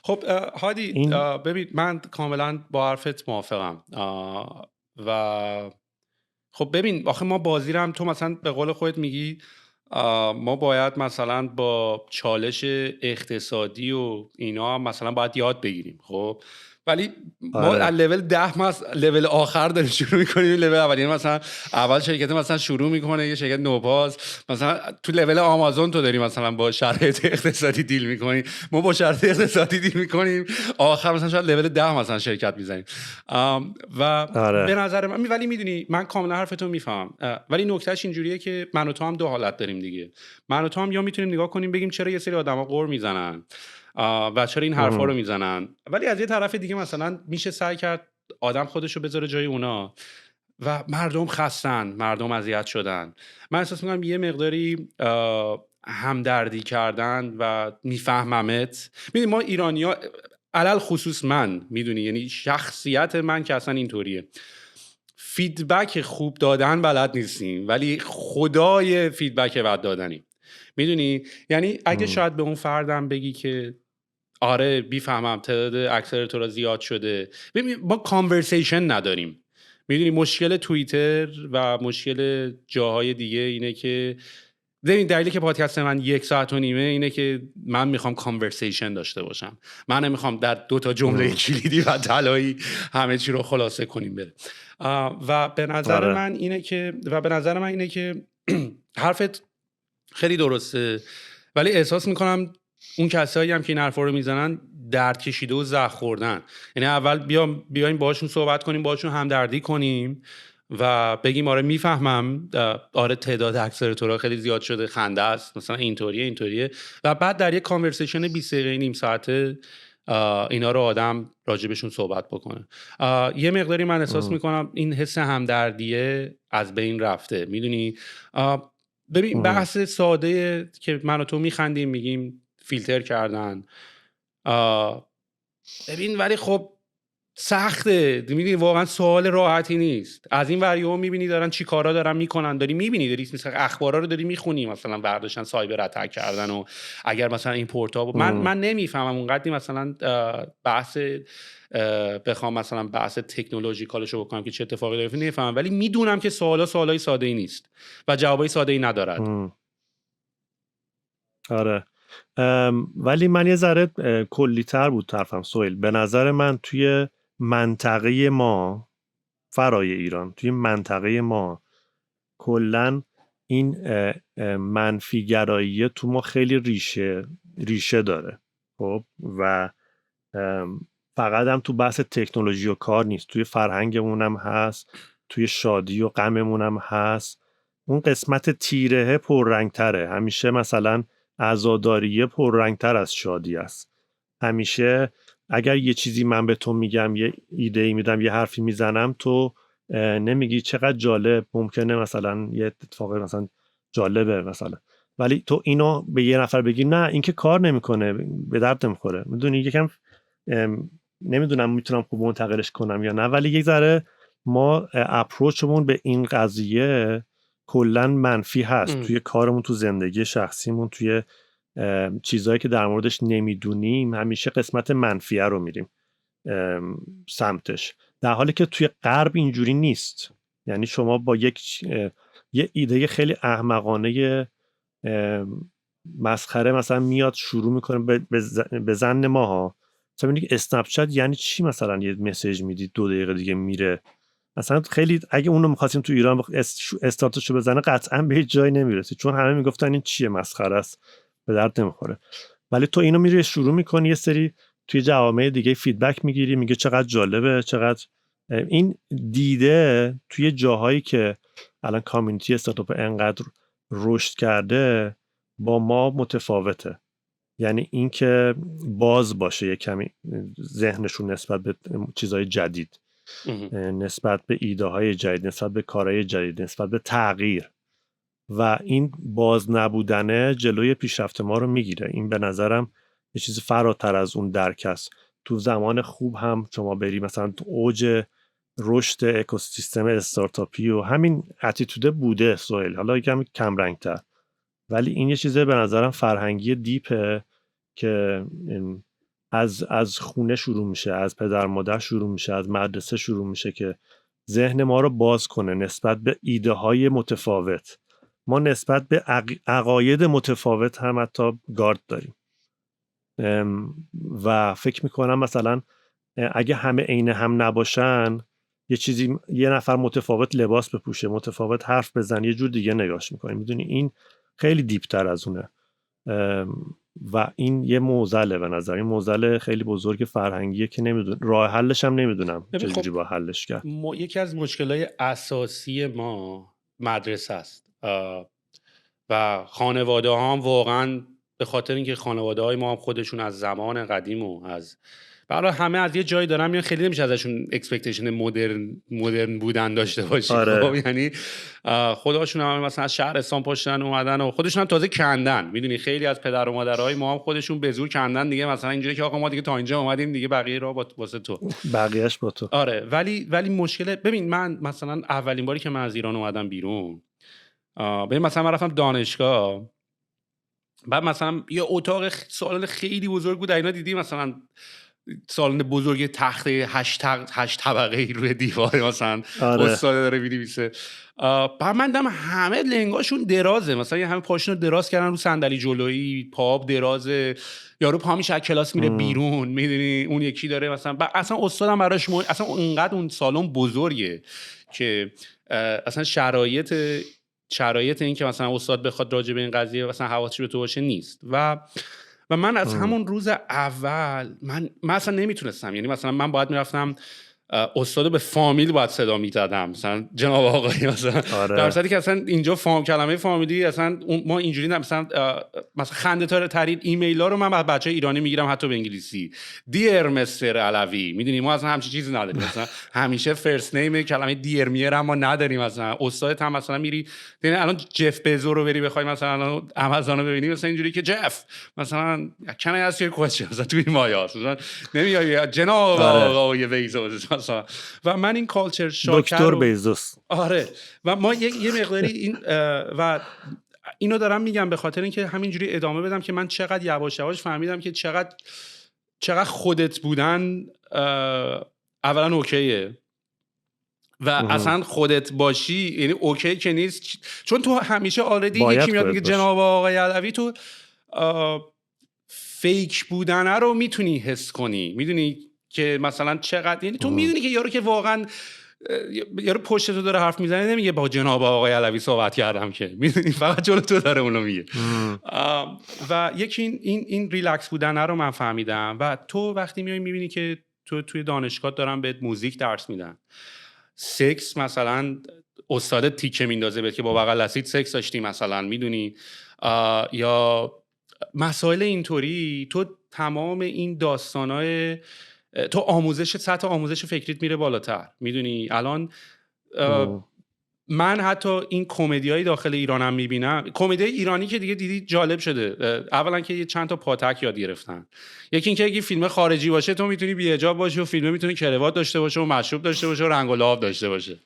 خب هادی ببین من کاملا با حرفت موافقم و خب ببین آخه ما بازی رو هم تو مثلا به قول خودت میگی ما باید مثلا با چالش اقتصادی و اینا مثلا باید یاد بگیریم. خب ولی ما از لول 10 ما از لول آخر داریم شروع میکنیم. لول اولی مثلا اول شرکت مثلا شروع میکنه یه شرکت نوپاز، مثلا تو لول آمازون تو داری مثلا با شرایط اقتصادی دیل میکنی، ما با شرایط اقتصادی دیل میکنیم، آخر مثلا شاید لول 10 مثلا شرکت میزنیم. و به نظر من ولی میدونی من کاملا حرفتو میفهمم، ولی نکتهش اینجوریه که من و تو هم دو حالت داریم دیگه. من و تو هم یا میتونیم نگاه کنیم بگیم چرا یه سری آدما قور میزنن و چرا این حرفا رو میزنن، ولی از یه طرف دیگه مثلا میشه سعی کرد آدم خودشو بذاره جای اونا و مردم خستن، مردم اذیت شدن. من احساس میکنم یه مقداری همدردی کردن و میفهممت. میدونی ما ایرانی‌ها علل خصوص من، میدونی یعنی شخصیت من که اصلا اینطوریه، فیدبک خوب دادن بلد نیستیم ولی خدای فیدبک بد دادنیم. میدونی یعنی اگه شاید به اون فردم بگی که آره بیفهمم تعداد اکسلراتورها زیاد شده، ببین ما کانورسیشن نداریم. میدونی مشکل توییتر و مشکل جاهای دیگه اینه که ببین دلیلی که پادکست من 1.5 ساعت اینه که من میخوام کانورسیشن داشته باشم. من نمیخوام در 2 جمله کلیدی و طلایی همه چی رو خلاصه کنیم بره. و به نظر من اینه که حرفت خیلی درسته، ولی احساس میکنم اون کسایی هم که این حرفا رو میزنن درد کشیده و زخم خوردن. یعنی اول بیایم باهاشون صحبت کنیم، باهاشون همدردی کنیم و بگیم آره میفهمم، آره تعداد اکسلراتورها خیلی زیاد شده، خنده است، مثلا اینطوریه و بعد در یک کانورسیشن 20 دقیقه نیم ساعته اینا رو آدم راجبشون صحبت بکنه. یه مقداری من احساس میکنم این حس همدردیه از بین رفته. میدونی ببین بحث ساده که من و تو میخندیم میگیم فیلتر کردن، ببین ولی خب سخته. میدونی واقعا سوال راحتی نیست. از این وریو میبینی دارن چی کارا دارن میکنن، داری میبینی، داری مثلا اخبارا رو داری میخونی، مثلا برداشتن سایبر اتک کردن و اگر مثلا این پورتا من نمیفهمم اونقدی مثلا بحث بخوام مثلا بحث تکنولوژیکالشو بکنم که چه اتفاقی داره نمیفهمم، ولی میدونم که سوالای ساده ای نیست و جوابای ساده ای ندارد. آره ولی من یه ذره کلی‌تر بود طرفم سهیل. به نظر من توی منطقه ما فرای ایران، توی منطقه ما کلن این منفیگرایی تو ما خیلی ریشه داره. خب و فقط هم تو بحث تکنولوژی و کار نیست، توی فرهنگمون هم هست، توی شادی و غممون هم هست. اون قسمت تیرهه پررنگتره. همیشه مثلا عزاداریه پررنگتر از شادی است. همیشه اگر یه چیزی من به تو میگم، یه ایده‌ای میدم، یه حرفی میزنم، تو نمیگی چقدر جالب، ممکنه مثلا یه اتفاق مثلا جالبه مثلا، ولی تو اینو به یه نفر بگی نه این که کار نمیکنه، به درد نمیخوره. میدونی یکم نمیدونم میتونم خوب منتقلش کنم یا نه، ولی یک ذره ما اپروچمون به این قضیه کلا منفی هست. توی کارمون، تو زندگی شخصیمون، توی چیزهایی که در موردش نمیدونیم، همیشه قسمت منفیه رو میریم سمتش، در حالی که توی غرب اینجوری نیست. یعنی شما با یه ایده خیلی احمقانه مسخره مثلا میاد شروع میکنه به زن ماها، مثلا میگه اسنپ چت یعنی چی؟ مثلا یه مسیج میدی 2 دقیقه دیگه میره. مثلا خیلی اگه اونو می‌خواستیم تو ایران استارتشو بزنه قطعا به هیچ جایی نمیرسید، چون همه میگفتن این چیه، مسخره است، به درد نمیخوره. ولی تو اینو میری شروع میکنی یه سری توی جوامع دیگه فیدبک میگیری، میگه چقدر جالبه، چقدر این دیده توی جاهایی که الان کامیونیتی استارتاپ انقدر رشد کرده با ما متفاوته. یعنی این که باز باشه یه کمی ذهنشون نسبت به چیزهای جدید، نسبت به ایده های جدید، نسبت به کارهای جدید، نسبت به تغییر، و این باز نبودنه جلوی پیشرفت ما رو میگیره. این به نظرم یه چیز فراتر از اون درک است. تو زمان خوب هم شما بری مثلا تو اوج رشد اکوسیستم استارتاپی و همین اتیتوده بوده سوهل، حالا یکم کم رنگ‌تر، ولی این یه چیزه به نظرم فرهنگی دیپه که از خونه شروع میشه، از پدر مادر شروع میشه، از مدرسه شروع میشه که ذهن ما رو باز کنه نسبت به ایده های متفاوت. ما نسبت به عقاید متفاوت هم حتی گارد داریم و فکر میکنم مثلا اگه همه عین هم نباشن، یه نفر متفاوت لباس بپوشه، متفاوت حرف بزنه، یه جور دیگه نگاش میکنیم. میدونی این خیلی دیپتر از اونه و این یه معضله، به نظر این معضله خیلی بزرگ فرهنگیه که نمیدونم راه حلش هم نمیدونم چجوری با حلش کرد. یکی از مشکلات اساسی ما مدرسه است و خانواده ها هم واقعا به خاطر اینکه خانواده های ما هم خودشون از زمان قدیم و از برای همه از یه جایی دارن میان، خیلی نمیشه ازشون اکسپکتیشن مدرن بودن داشته باشی. آره. خب یعنی خودشون هم مثلا از شهرستان پشتن اومدن و خودشون هم تازه کندن. میدونی خیلی از پدر و مادرهای ما هم خودشون به زور کندن دیگه، مثلا اینجوری که آقا ما دیگه تا اینجا اومدیم دیگه، بقیه راه واسه تو، بقیه‌اش با تو. آره. ولی مشکل، ببین من مثلا اولین باری که من از ایران اومدم بیرون، ببین مثلا من رفتم دانشگاه، بعد مثلا یه اتاق سالن خیلی بزرگ بود، اینا دیدی مثلا سالن بزرگ تخت 8 طبقه روی دیوار مثلا استاد داره می‌نویسه. بعد من دیدم همه لنگاشون درازه، مثلا همه پاشون رو دراز کردن رو صندلی جلویی، پا درازه، یارو پا میشه از کلاس میره بیرون، میدونی اون یکی داره مثلا اصلا استادم براش اصلا اونقدر اون سالن بزرگه که اصلا شرایط این که مثلا استاد بخواد راجع به این قضیه مثلا حواسش به تو باشه نیست. و من از همون روز اول من اصلا نمیتونستم، یعنی مثلا من باید میرفتم استادو به فامیل باید صدا میزدم، مثلا جناب آقای مثلا. آره. در صورتی که اصلا اینجا کلمه فامیلی اصلا ما اینجوری مثلا خنده ترین ایمیل ها رو من از بچه ایرانی میگیرم، حتی به انگلیسی، دیر مستر علوی، میدونی ما اصلا همچین چیزی نداریم، مثلا همیشه فرست نیم کلمه دیر میر هم ما نداریم. مثلا استادت هم مثلا میری الان جف بزو رو بری بخوای مثلا آمازون رو ببینی، مثلا اینجوری که جف مثلا can I ask you a question مثلا توی مایاس مثلا نمیای جناب آقای بیزوس. و من این کالچر شاکر دکتر بیزوس، آره. و ما یه مقداری این و اینو دارم میگم به خاطر اینکه همینجوری ادامه بدم که من چقدر یواش یواش فهمیدم که چقدر خودت بودن اولا اوکیه و اصلا خودت باشی یعنی اوکی که نیست، چون تو همیشه آلردی یکی میاد میگه جناب آقای علوی، تو فیک بودنه رو میتونی حس کنی، میدونی که مثلا چقدر، یعنی تو میدونی که یارو که واقعا یارو پشت تو داره حرف میزنه نمیگه با جناب آقای علوی صحبت کردم، که میدونی فقط جلو تو داره اونو میگه. و یکی این ریلکس بودنه رو من فهمیدم. و تو وقتی میای میبینی که تو توی دانشگاه دارن بهت موزیک درس میدن، سکس مثلا استاد تیکه میندازه بهت که با بغل دستیت سکس داشتی مثلا، میدونی، یا مسائل اینطوری، تو تمام این داستانای تو سطح آموزش فکریت میره بالاتر. میدونی الان من حتی این کمدیای داخل ایرانم میبینم، کمدیای ایرانی که دیگه دیدی جالب شده، اولا که چند تا پاتک یاد گرفتن، یکی اینکه اگه فیلم خارجی باشه تو میتونی بی‌حجاب باشی و فیلم میتونی کروات داشته باشه و مشروب داشته باشه و رنگ و لعاب داشته باشه.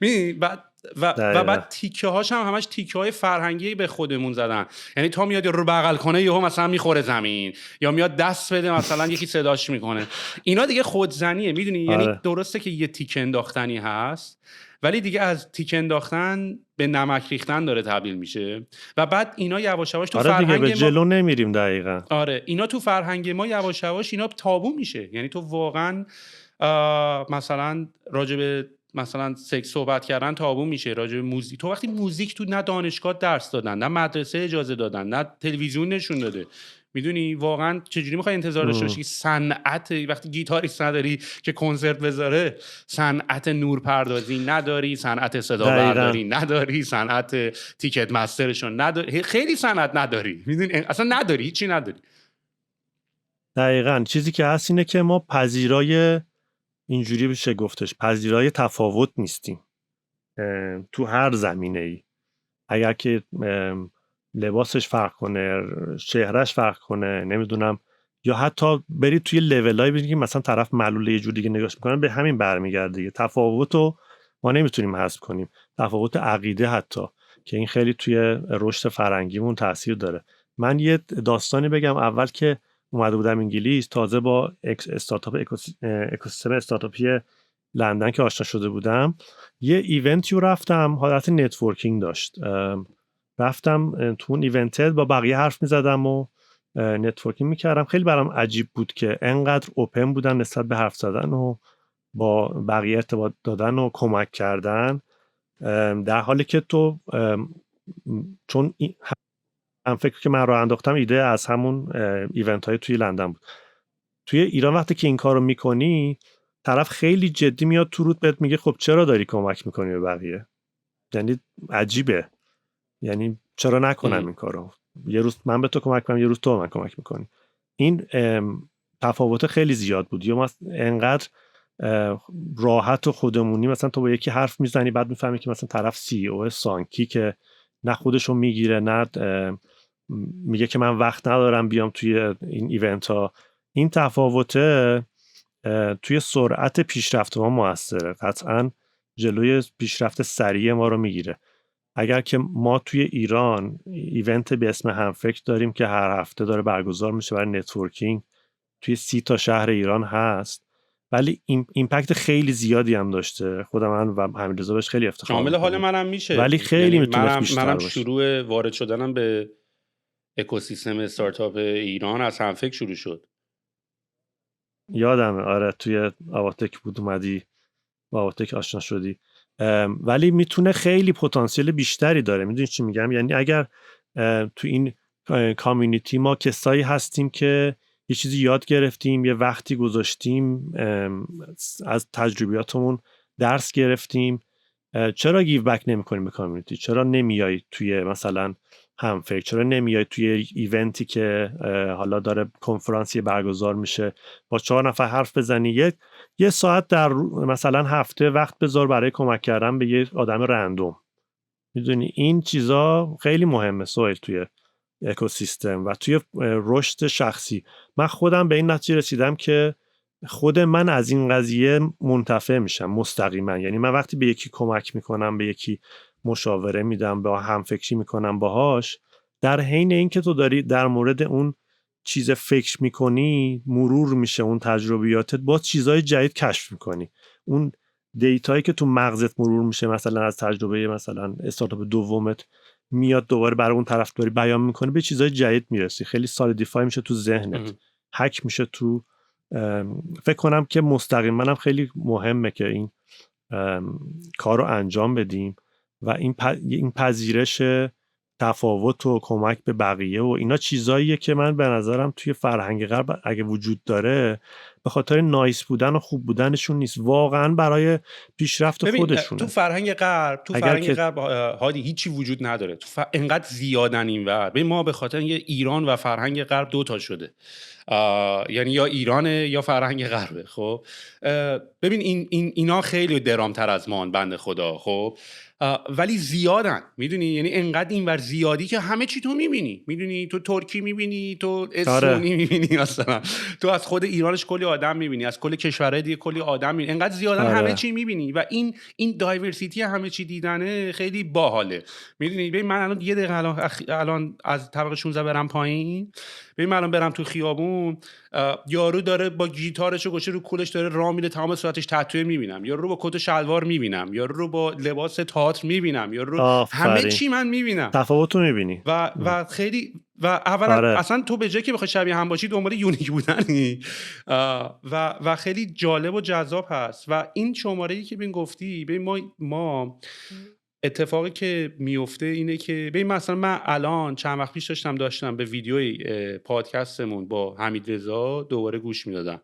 میدونی بعد و بعد تیکه هاش هم همش تیکه های فرهنگی به خودمون زدن. یعنی تا میاد رو بغل کنه یهو مثلا میخوره زمین، یا میاد دست بده مثلا یکی صداش میکنه. اینا دیگه خودزنیه، میدونی؟ یعنی درسته که یه تیکه انداختنی هست، ولی دیگه از تیکه انداختن به نمک ریختن داره تبدیل میشه. و بعد اینا یواش یواش تو فرهنگ دیگه به جلو نمیریم. دقیقاً اینا تو فرهنگ ما یواش یواش اینا تابو میشه. یعنی تو واقعا مثلا راجع به مثلا سکس صحبت کردن تابو میشه، راجع به موزیک. تو وقتی موزیک تو نه دانشگاه درس دادن، نه مدرسه اجازه دادن، نه تلویزیون نشون داده، میدونی واقعا چجوری میخوای انتظار داشته باشی صنعت وقتی گیتاریست نداری که کنسرت بذاره، صنعت نورپردازی نداری، صنعت صدا برداری نداری، صنعت تیکت مسترشون نداری، خیلی صنعت نداری، میدونی اصلا نداری، هیچی نداری. دقیقاً چیزی که هست اینه که ما پذیرای اینجوری بشه گفتش پذیرای تفاوت نیستیم تو هر زمینه‌ای. اگر که لباسش فرق کنه، چهرهش فرق کنه، نمیدونم، یا حتی برید توی لولای ببینید که مثلا طرف معلوله یه جور دیگه نگاش میکنه، به همین برمیگرده. تفاوتو ما نمیتونیم حذف کنیم. تفاوت عقیده حتی، که این خیلی توی رشد فرهنگیمون تاثیر داره. من یه داستانی بگم. اول که اومده بودم انگلیس، تازه با استارتاپ اکوسیستم استارتاپی لندن که آشنا شده بودم، یه ایونتی رو رفتم، حالت نتورکینگ داشت. رفتم تو اون ایونت با بقیه حرف میزدم و نتورکینگ میکردم. خیلی برام عجیب بود که انقدر اوپن بودن نسبت به حرف زدن و با بقیه ارتباط دادن و کمک کردن، در حالی که تو چون هم فکر که من راه انداختم ایده از همون ایونت های توی لندن بود. توی ایران وقتی که این کارو میکنی، طرف خیلی جدی میاد تو روت بهت میگه خب چرا داری کمک میکنی به بقیه؟ یعنی عجیبه، یعنی چرا نکنم این کارو؟ یه روز من به تو کمک کنم، یه روز تو به من کمک میکنی. این تفاوت خیلی زیاد بود. یا ما انقدر راحت و خودمونی مثلا تو با یکی حرف میزنی، بعد میفهمی که مثلا طرف سی او سانکی که نه خودشو میگیره، نه میگه که من وقت ندارم بیام توی این ایونت ها. این تفاوته توی سرعت پیشرفت ما موثره، قطعاً جلوی پیشرفت سریع ما رو میگیره. اگر که ما توی ایران ایونت به اسم همفکر داریم که هر هفته داره برگزار میشه برای نتورکینگ، توی 30 تا شهر ایران هست، ولی ایمپکت خیلی زیادی هم داشته. خودم من و حمیدرضا بهش خیلی افتخار شامل حال منم میشه، ولی خیلی یعنی میتونه بیشتر باشه. شروع وارد شدنم به اکوسیستم استارتاپ ایران از همفکر شروع شد. یادمه، آره، توی آواتک بود اومدی، با آواتک آشنا شدی. ولی میتونه خیلی پتانسیل بیشتری داره. میدونی چی میگم؟ یعنی اگر تو این کامیونیتی ما کسایی هستیم که یه چیزی یاد گرفتیم، یه وقتی گذاشتیم، از تجربیاتمون درس گرفتیم، چرا گیو بک نمی کنیم به کامیونیتی؟ چرا نمیای توی مثلا همفکر؟ چرا نمیای توی ایونتی که حالا داره کنفرانسی برگزار میشه، با 4 نفر حرف بزنی، یه ساعت در مثلا هفته وقت بذار برای کمک کردن به یه آدم رندوم. میدونی این چیزا خیلی مهمه سوال توی اکوسیستم و توی رشد شخصی. من خودم به این نتیجه رسیدم که خود من از این قضیه منتفع میشم مستقیما. یعنی من وقتی به یکی کمک میکنم، به یکی مشاوره میدم، با هم فکری میکنم باهاش، در حین این که تو داری در مورد اون چیز فکر میکنی، مرور میشه اون تجربیاتت، با چیزای جدید کشف میکنی. اون دیتایی که تو مغزت مرور میشه مثلا از تجربه مثلا استارتاپ دومت میاد دوباره برای اون طرف داری بیان میکنه، به چیزای جدید میرسی، خیلی سالیدیفای میشه تو ذهنت، هک میشه تو. فکر کنم که مستقیما هم خیلی مهمه که این کار رو انجام بدیم و این پذیرش تفاوت و کمک به بقیه و اینا چیزاییه که من به نظرم توی فرهنگ غرب اگه وجود داره، به خاطر نایس بودن و خوب بودنشون نیست، واقعا برای پیشرفت خودشونه. تو فرهنگ غرب هادی هیچی وجود نداره. انقدر زیادن اینور. ببین ما به خاطر یه ایران و فرهنگ غرب 2 تا شده، یعنی یا ایرانه یا فرهنگ غربه. خب ببین اینا خیلی درامتر از ما، بنده خدا. خب ولی زیادن، میدونی، یعنی انقدر اینور زیادی که همه چی تو میبینی، میدونی تو ترکی میبینی، تو استونی میبینی، مثلا تو از خود ایرانش کلی آدم میبینی، از کل کشورهای دیگه کلی آدم میبینی، انقدر زیادن همه چی میبینی و این دایورسیتی همه چی دیدنه خیلی باحاله. میدونی ببین من الان یه دقیقه الان از طبقه 16 برم پایین، ببین من الان برم تو خیابون، یارو داره با گیتارشو گوشه رو کولش داره راه میره، تمام صورتش تتوی میبینم، یارو رو با کت و شلوار میبینم، یارو رو با لباس تئاتر میبینم، یارو رو همه چی من میبینم، تفاوتو میبینی و خیلی و اولا اصلا تو به جای که بخوای شبیه هم باشی دنبال یونیک بودنی و خیلی جالب و جذاب هست. و این شماره‌ای که ببین گفتی، ببین ما اتفاقی که میفته اینه که ببین مثلا من الان چند وقت پیش داشتم به ویدیوی پادکستمون با حمید رضا دوباره گوش میدادم.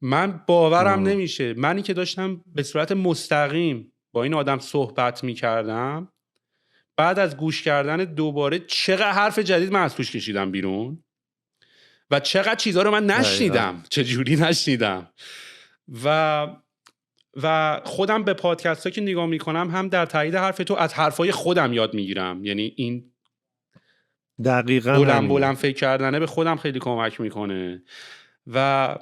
من باورم نمیشه، منی که داشتم به صورت مستقیم با این آدم صحبت میکردم، بعد از گوش کردن دوباره چقدر حرف جدید من از توش کشیدم بیرون و چقدر چیزها رو من نشنیدم، چجوری نشنیدم. و خودم به پادکست ها که نگاه میکنم هم در تایید حرف تو از حرفای خودم یاد میگیرم، یعنی این دقیقاً بلند فکر کردنه به خودم خیلی کمک میکنه. و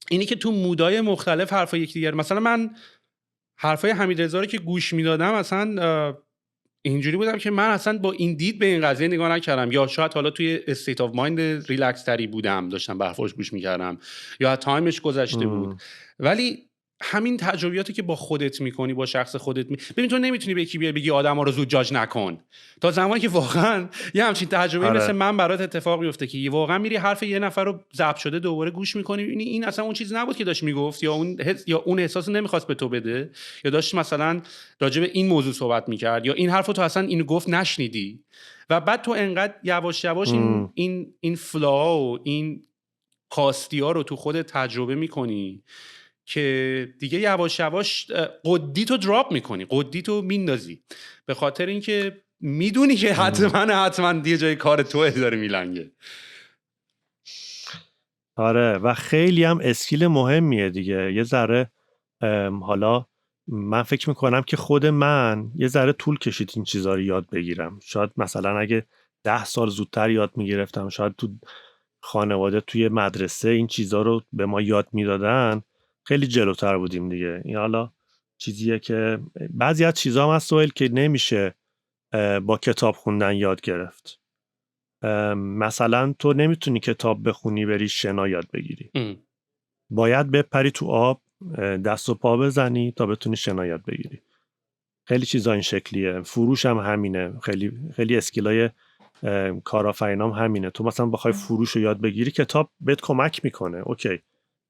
اینی که تو مودای مختلف حرفای یکدیگر، مثلا من حرفای حمید رضا رو که گوش میدادم اصلا اینجوری بودم که من اصلا با این دید به این قضیه نگاه نکردم، یا شاید حالا توی استیت آف مایند ریلکس تری بودم، داشتم به حرفاش گوش میکردم، یا تایمش گذشته بود. ولی همین تجربیاتی که با خودت میکنی، با شخص خودت ببین تو نمیتونی به یکی بگی آدما رو زود جاج نکن تا زمانی که واقعا یه همچین تجربه مثل من برات اتفاق بیفته که واقعا میری حرف یه نفر رو ضبط شده دوباره گوش میکنی، این اصلا اون چیز نبود که داشت میگفت، یا اون احساس نمیخواست به تو بده، یا داشت مثلا راجع به این موضوع صحبت میکرد، یا این حرفو تو اصلا اینو گفت نشنیدی. و بعد تو انقدر یواش یواش این فلو و این کاستیا رو تو خودت تجربه میکنی که دیگه یواش یواش قدی تو دراپ میکنی، قدی تو میندازی، به خاطر اینکه میدونی که حتما یه جای کار توه داره میلنگه. آره و خیلی هم اسکیل مهمیه دیگه. یه ذره حالا من فکر میکنم که خود من یه ذره طول کشید این چیزا رو یاد بگیرم. شاید مثلا اگه 10 سال زودتر یاد میگرفتم، شاید تو خانواده توی مدرسه این چیزا رو به ما یاد میدادن، خیلی جلوتر بودیم دیگه. این حالا چیزیه که بعضی از چیزا هم هست سوال که نمیشه با کتاب خوندن یاد گرفت. مثلا تو نمیتونی کتاب بخونی بری شنا یاد بگیری. باید بپری تو آب، دست و پا بزنی تا بتونی شنا یاد بگیری. خیلی چیزا این شکلیه. فروش هم همینه. خیلی اسکیلای کارآفرینام همینه. تو مثلا بخوای فروش رو یاد بگیری کتاب بهت کمک میکنه، اوکی،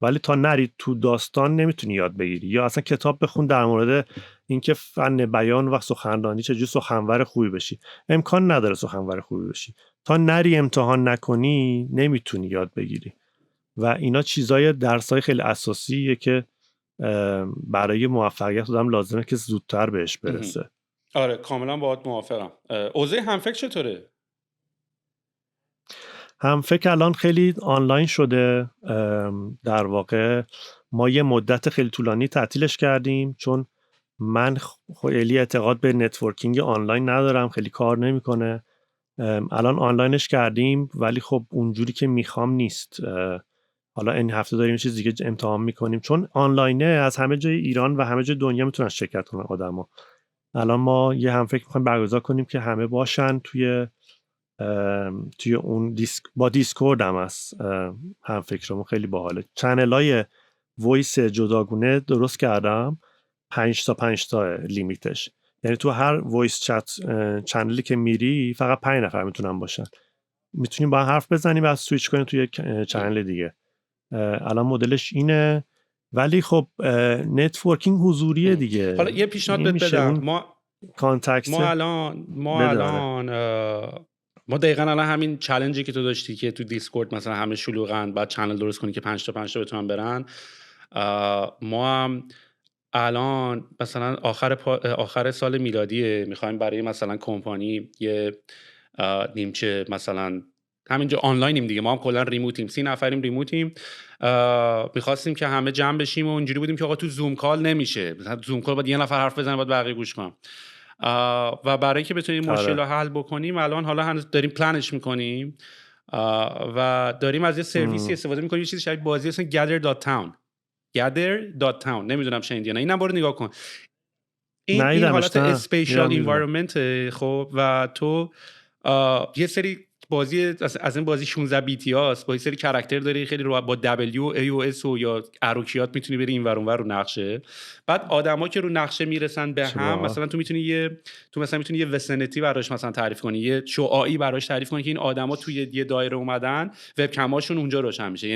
ولی تا نری تو داستان نمیتونی یاد بگیری. یا اصلا کتاب بخون در مورد اینکه فن بیان و سخنرانی چجوری سخنور خوبی بشی، امکان نداره سخنور خوبی بشی. تا نری امتحان نکنی نمیتونی یاد بگیری. و اینا چیزای درسای خیلی اساسیه که برای موفقیت آدم لازمه که زودتر بهش برسه. آره کاملا باهات موافقم. اوضاع همفکر چطوره؟ همفکر الان خیلی آنلاین شده. در واقع ما یه مدت خیلی طولانی تعطیلش کردیم چون من خیلی اعتقاد به نتورکینگ آنلاین ندارم، خیلی کار نمیکنه. الان آنلاینش کردیم ولی خب اونجوری که میخوام نیست. حالا این هفته داریم چیز دیگه امتحان میکنیم چون آنلاینه، از همه جای ایران و همه جای دنیا میتونن شرکت کنن آدما. الان ما یه همفکر میخوایم برگزار کنیم که همه باشن توی اون با دیسکورد هم هست. همفکرمون خیلی باحاله. چنلای وایس جداگونه درست کردم، 5 تا لیمیتش، یعنی تو هر وایس چت چنلی که میری فقط 5 نفر میتونن باشن. میتونیم با حرف بزنیم و سویچ کنیم توی چنل دیگه. الان مدلش اینه، ولی خب نتورکینگ حضوریه دیگه. حالا یه پیشنهاد بهت بدم. ما دقیقاً الان همین چالنجی که تو داشتی که تو دیسکورد مثلا همه شلوغن، بعد چنل درست کنی که 5 تا بتونن برن. ما هم الان مثلا آخر سال میلادیه، میخوایم برای مثلا کمپانی یه نیمچه مثلا همینجا آنلاینیم دیگه، ما هم کلا ریموتیم، 30 نفریم ریموتیم. میخواستیم که همه جمع بشیم و اینجوری بودیم که آقا تو زوم کال نمیشه، مثلا زوم کال باید یه نفر حرف بزنه باید بقیه گوش کنن. و برای اینکه بتونیم مشکل رو حل بکنیم الان حالا هنوز داریم پلنش میکنیم و داریم از یه سرویسی استفاده میکنیم، یه چیزی شبیه بازی اسمش gather.town. نمیدونم شنیدی یا نه، اینم برو نگاه کن. این حالت اسپیشال انوایرمنت. خب و تو یه سری بازی از این بازی 16 بیتی هاست، با یه سری کاراکتر داری، خیلی رو با W A و S یا اروکیات میتونی بری این ور اون ور رو نقشه. بعد آدما که رو نقشه میرسن به هم، مثلا تو میتونی یه وسنتی براش مثلا تعریف کنی، یه شعاعی براش تعریف کنی که این آدما توی یه دایره اومدن، وب کماشون اونجا روشن میشه.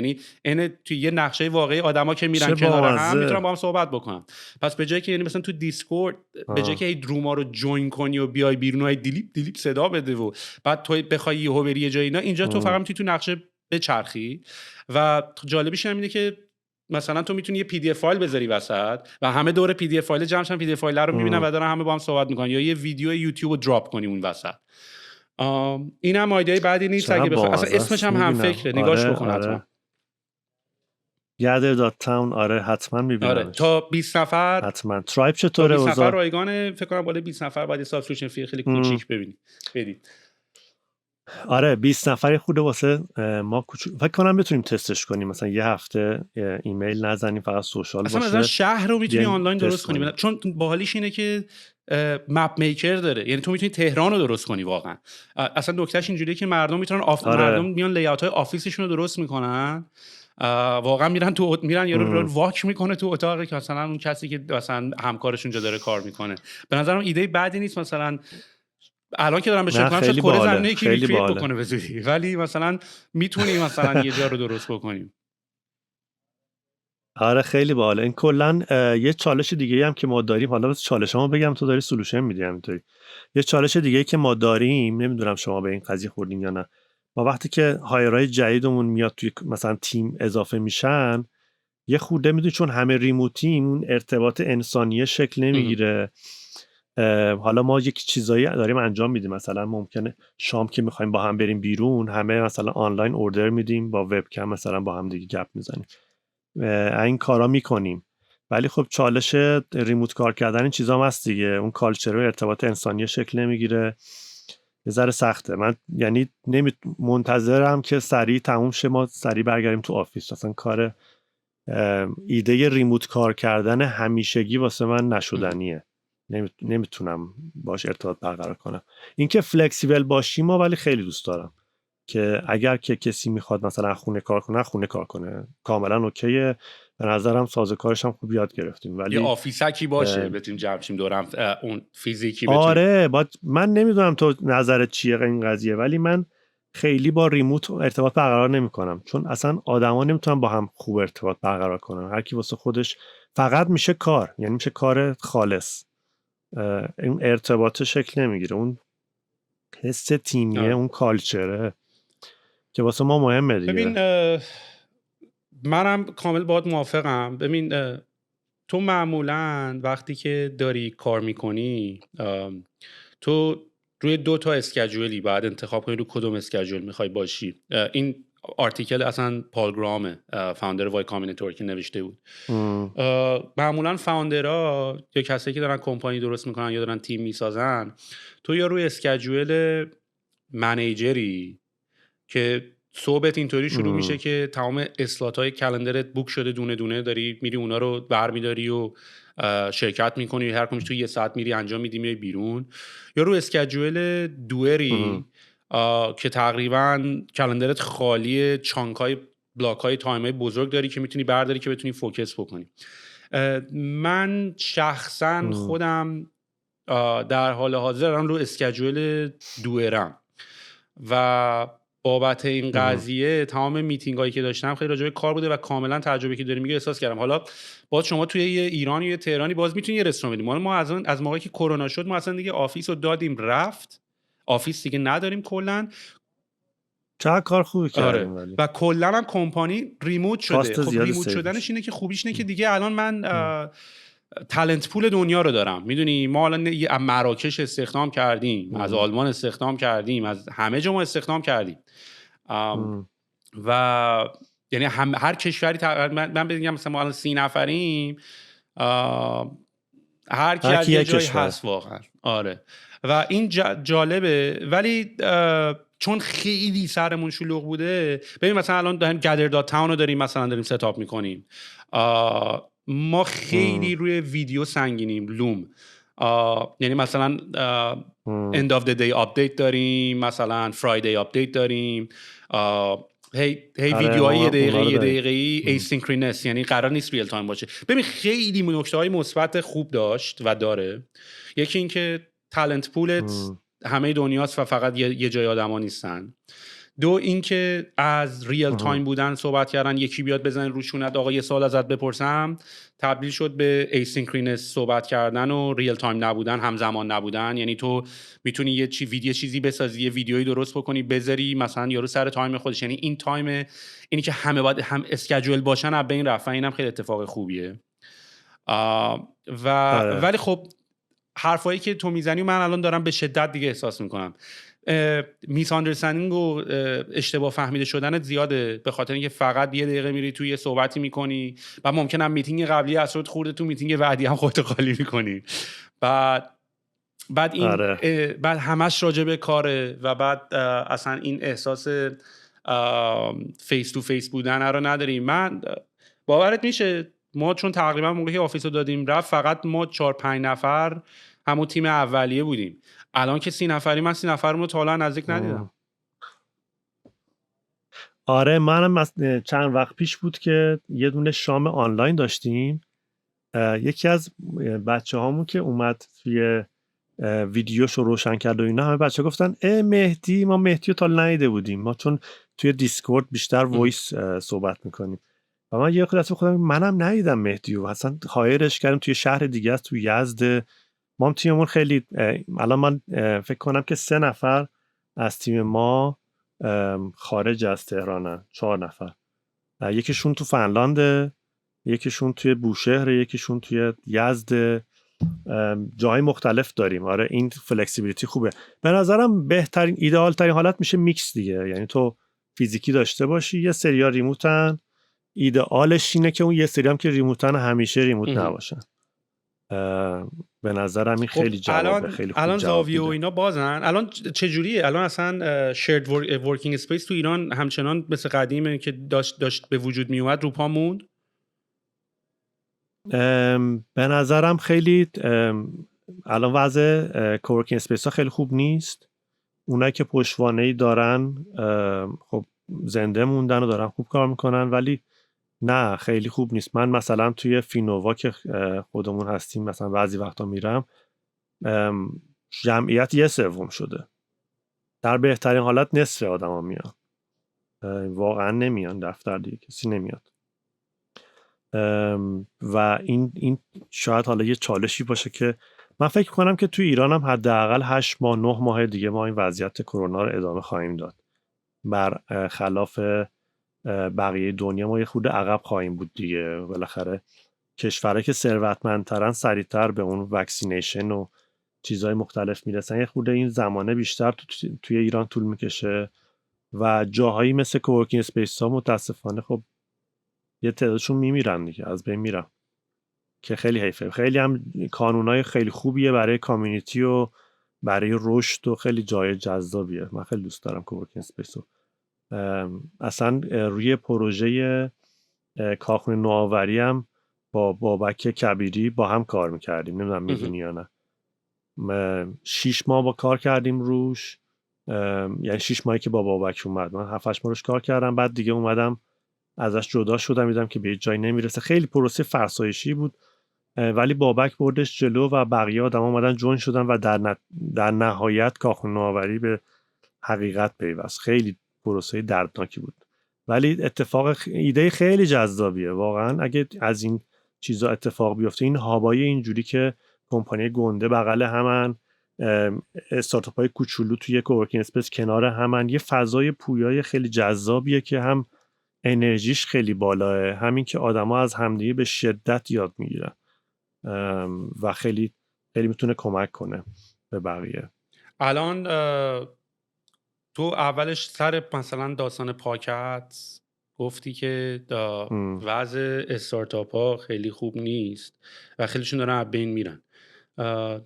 یعنی توی یه نقشه واقعی آدما که میرن کنار هم میتونن با هم صحبت بکنن. پس به جای که یعنی مثلا تو دیسکورد به جای که این روما رو جوین کنی و بیای بیرون و دیلیپ صدا بده و بعد تو بخوای یهو بری یه جای اینا، اینجا تو فقط میتونی تو نقشه بچرخی. و جالبیش اینه که مثلا تو میتونی یه پی دی اف فایل بذاری وسط و همه دور پی دی اف فایل جمع شن، پی دی اف فایل رو میبینن و دارن همه با هم صحبت میکنن، یا یه ویدیو یوتیوب رو دراپ کنی اون وسط. اینم ایده بعدی نیست اگه بخوای، اصلا اسمش هم فکره، نگاش بکن حتما. gather.town. آره حتما میبینم. آره تا 20 نفر حتما. ترایب چطوره؟ 20 نفر رایگانه، فکر کنم بالای 20 نفر بعد سابسکریپشن فی خیلی کوچیک بدید. آره 20 نفری خوده واسه ما فکر کنم بتونیم تستش کنیم، مثلا یه هفته ایمیل نزنیم، فقط سوشال باشه. اصلا شهر رو میتونی آنلاین درست کنی، چون باحالیش اینه که مپ میکر داره، یعنی تو میتونی تهران رو درست کنی واقعا. اصلا نکتهش اینجوریه که مردم میتونن مردم میان لی‌آوت های آفیسشون رو درست میکنن، واقعا میرن یارو واک میکنه تو اتاقی که مثلا اون کسی که مثلا همکارش اونجا داره کار میکنه. به نظرم ایده بدی نیست. مثلا الان که دارم بهش فکر می‌کنم کره زمینه یکی ریکرییت بکنه به زودی، ولی مثلا میتونیم مثلا یه جا رو درست بکنیم. آره خیلی باحال. این کلا یه چالش دیگه‌ای هم که ما داریم، حالا بس چالشامو بگم تو داری سولوشن میدی همینطوری. یه چالش دیگه‌ای که ما داریم، نمیدونم شما به این قضیه خوردین یا نه، ما وقتی که هایرای جدیدمون میاد توی مثلا تیم اضافه میشن، یه خورده میدونی چون همه ریموتیم اون ارتباط انسانی شکل نمیگیره. حالا ما یک چیزایی داریم انجام میدیم، مثلا ممکنه شام که میخوایم با هم بریم بیرون، همه مثلا آنلاین اوردر میدیم، با وبکم مثلا با هم دیگه گپ میزنیم، این کارا میکنیم. ولی خب چالش ریموت کار کردن این چیزا هم هست دیگه، اون کالچر و ارتباط انسانی شکل نمیگیره، یه ذره سخته. من یعنی منتظرم که سریع تموم شه، ما سریع برگردیم تو آفیس. اصلا کار ایده ریموت کار کردن همیشگی واسه من نشدنیه، نمیتونم باش ارتباط برقرار کنم. اینکه فلکسیبل باشیم ولی خیلی دوست دارم که اگر که کسی میخواد مثلا خونه کار کنه کاملا اوکیه. به نظرم سازوکارش هم خوب یاد گرفتیم، ولی یه آفیسکی باشه بتونیم جمع شیم دورم، اون فیزیکی بتونیم. آره من نمیدونم تو نظرت چیه این قضیه، ولی من خیلی با ریموت ارتباط برقرار نمیکنم، چون اصلا آدما نمیتونن با هم خوب ارتباط برقرار کنن. هر کی واسه خودش فقط میشه کار، یعنی میشه کار خالص، این ارتباط شکل نمیگیره، اون حس تیمیه، اون کالچره که واسه ما مهمه دیگه. ببین منم کامل باهات موافقم. ببین تو معمولاً وقتی که داری کار میکنی تو روی 2 تا اسکیجولی بعد انتخاب کنی رو کدوم اسکیجول میخوای باشی. این آرتیکل اصلا پال گرام فاوندر وای کامبیناتور که نوشته بود. معمولاً فاوندرها یا کسایی که دارن کمپانی درست میکنن یا دارن تیم میسازن، تو یا روی اسکیجول منیجری که صحبت اینطوری شروع میشه که تمام اسلات‌های کلندرت بوک شده، دونه دونه داری میری اونا رو برمیداری و شرکت میکنی، هر کدومش تو 1 ساعت میری انجام میدی میای بیرون. یا رو اسکیجول دوئری که تقریبا کلندرت خالی، چانک‌های بلاک‌های تایم‌های بزرگ داری که میتونی برداری که بتونی فوکس بکنی. من شخصا خودم در حال حاضر رو اسکیجول دوئرم و بابت این قضیه تمام میتینگ هایی که داشتم خیلی راجع به کار بوده و کاملا تجربه که داریم میگه احساس کردم. حالا باز شما توی یه ایرانی یا تهرانی باز میتونی یه رستوران بدیم. ما از موقعی که کرونا شد ما اصلا دیگه آفیس رو دادیم رفت، آفیس دیگه نداریم کلن. چه کار خوبی کردیم. ولی و کلا هم کمپانی ریموت شده. خب ریموت شدنش اینه که خوبیش اینه که دیگه الان من تالنت پول دنیا رو دارم. میدونی ما الان از مراکش استخدام کردیم، از آلمان استخدام کردیم، از همه جا ما استخدام کردیم. و یعنی هر کشوری من بگم مثلا ما الان 30 نفریم، هر کی از یه جایی هست واقعا. آره و این جالبه، ولی چون خیلی سرمون شلوغ بوده، ببین مثلا الان داریم گدر دات تاون رو داریم مثلا داریم ستاپ میکنیم، ما خیلی روی ویدیو سنگینیم، لوم، یعنی مثلا end of the day update داریم، مثلا friday update داریم، هی ویدیوهای یه دقیقه‌ای asynchronous، یعنی قرار نیست ریل تایم باشه. ببین خیلی نکته‌های مثبت خوب داشت و داره. یکی این که تالنت پولت همه دنیاست و فقط یه جای آدما نیستن. دو اینکه از ریل تایم بودن صحبت کردن، یکی بیاد بزنه روشونت آقا یه سوال ازت بپرسم، تبدیل شد به ایسینکرونس صحبت کردن و ریل تایم نبودن، همزمان نبودن. یعنی تو میتونی یه چیزی بسازی، یه ویدیویی درست بکنی بذاری، مثلا یارو سر تایم خودش، یعنی این تایم، اینی که همه باید هم اسکیجول باشن از بین رفت. اینم خیلی اتفاق خوبیه. ولی خب حرفایی که تو میزنی من الان دارم به شدت دیگه احساس میکنم میس آندرستندینگ و اشتباه فهمیده شدن زیاده، به خاطر اینکه فقط یه دقیقه میری توی یه صحبتی میکنی و ممکنه هم میتینگ قبلی اثرات خورده تو میتینگ بعدی هم خودت خالی میکنی، بعد این بعد همش راجع به کاره و بعد اصلا این احساس فیس تو فیس بودن رو نداریم. من باورت میشه ما چون تقریبا موقعی که آفیس رو دادیم رفت فقط ما 4-5 نفر همون تیم اولیه بودیم. الان که 30 نفری، من 30 نفرمون رو تا حالا نزدیک ندیدم. آره منم چند وقت پیش بود که یه دونه شام آنلاین داشتیم، یکی از بچه هامون که اومد توی ویدیوشو روشن کرد و اینا، همه بچه گفتن مهدی، ما مهدی رو تا ندیده بودیم، ما چون توی دیسکورد بیشتر وایس صحبت میکنیم و من یه خودت خودم منم ندیدم مهدی رو، اصلا هایرش کردیم توی شهر دیگه است، توی یزد. ما هم تیممون خیلی الان من فکر کنم که 3 نفر از تیم ما خارج از تهرانن، 4 نفر، یکیشون تو فنلانده، یکیشون توی بوشهر، یکیشون توی یزد، جای مختلف داریم. آره این فلکسیبیلیتی خوبه به نظرم. بهترین ایدئال ترین حالت میشه میکس دیگه، یعنی تو فیزیکی داشته باشی، یه سریا ریموتن، ایدئالش اینه که اون یه سری هم که ریموتن همیشه ریموت نباشن. به نظرم این خیلی جوابه، خیلی خوب. الان زاویه و اینا بازن الان چجوریه؟ الان اصلا شیرد ورکینگ اسپیس تو ایران همچنان مثل قدیمه که داشت به وجود می اومد رو پا موند؟ به نظرم خیلی الان وضع کوورکینگ اسپیس ها خیلی خوب نیست. اونایی که پشتوانه‌ای دارن خب زنده موندن و دارن خوب کار میکنن، ولی نه خیلی خوب نیست. من مثلا توی فینووا که خودمون هستیم مثلا بعضی وقتا میرم، جمعیت 1/3 شده. در بهترین حالت نصف آدما میان، واقعا نمیان دفتر دیگه، کسی نمیاد. و این شاید حالا یه چالشی باشه که من فکر کنم که توی ایران هم حداقل 8 ماه 9 ماه دیگه ما این وضعیت کرونا رو ادامه خواهیم داد. بر خلاف بقیه دنیا ما یه خورده عقب خواهیم بود دیگه. بالاخره کشورهایی که ثروتمندترن سریعتر به اون واکسینیشن و چیزهای مختلف میرسن، یه خورده این زمانه بیشتر توی ایران طول میکشه و جاهایی مثل کوورکینگ اسپیس ها متاسفانه خب یه تعدادشون میمیرن دیگه، از بین میرن، که خیلی حیفه. خیلی هم کانونای خیلی خوبیه برای کامیونیتی و برای رشد و خیلی جای جذابیه. من خیلی دوست دارم کوورکینگ اسپیس رو. اصلا روی پروژه کارخونه نوآوری هم با بابک کبیری با هم کار میکردیم، نمیدونم میدونی یا نه. 6 ماه با کار کردیم روش، یعنی 6 ماهی که با بابک اومد، من 7-8 ماه روش کار کردم، بعد دیگه اومدم ازش جدا شدم، دیدم که به جای نمیرسه. خیلی پروسه فرسایشی بود، ولی بابک بردش جلو و بقیه آدم اومدن جوین شدن و در نهایت کارخونه نوآوری به حقیقت پیوست. خیلی پروسه دردناکی بود، ولی ایده خیلی جذابیه واقعا. اگه از این چیزا اتفاق بیفته، این هابای اینجوری که کمپانی گنده بغل همن، استارتاپ های کوچولو توی کوورکینگ اسپیس کنار همن، یه فضای پویای خیلی جذابیه که هم انرژیش خیلی بالاه، همین که آدما از همدیگه به شدت یاد میگیرن و خیلی خیلی میتونه کمک کنه به بقیه. الان تو اولش سر مثلا داستان پاکت گفتی که وضع استارتاپ ها خیلی خوب نیست و خیلیشون دارن از بین میرن.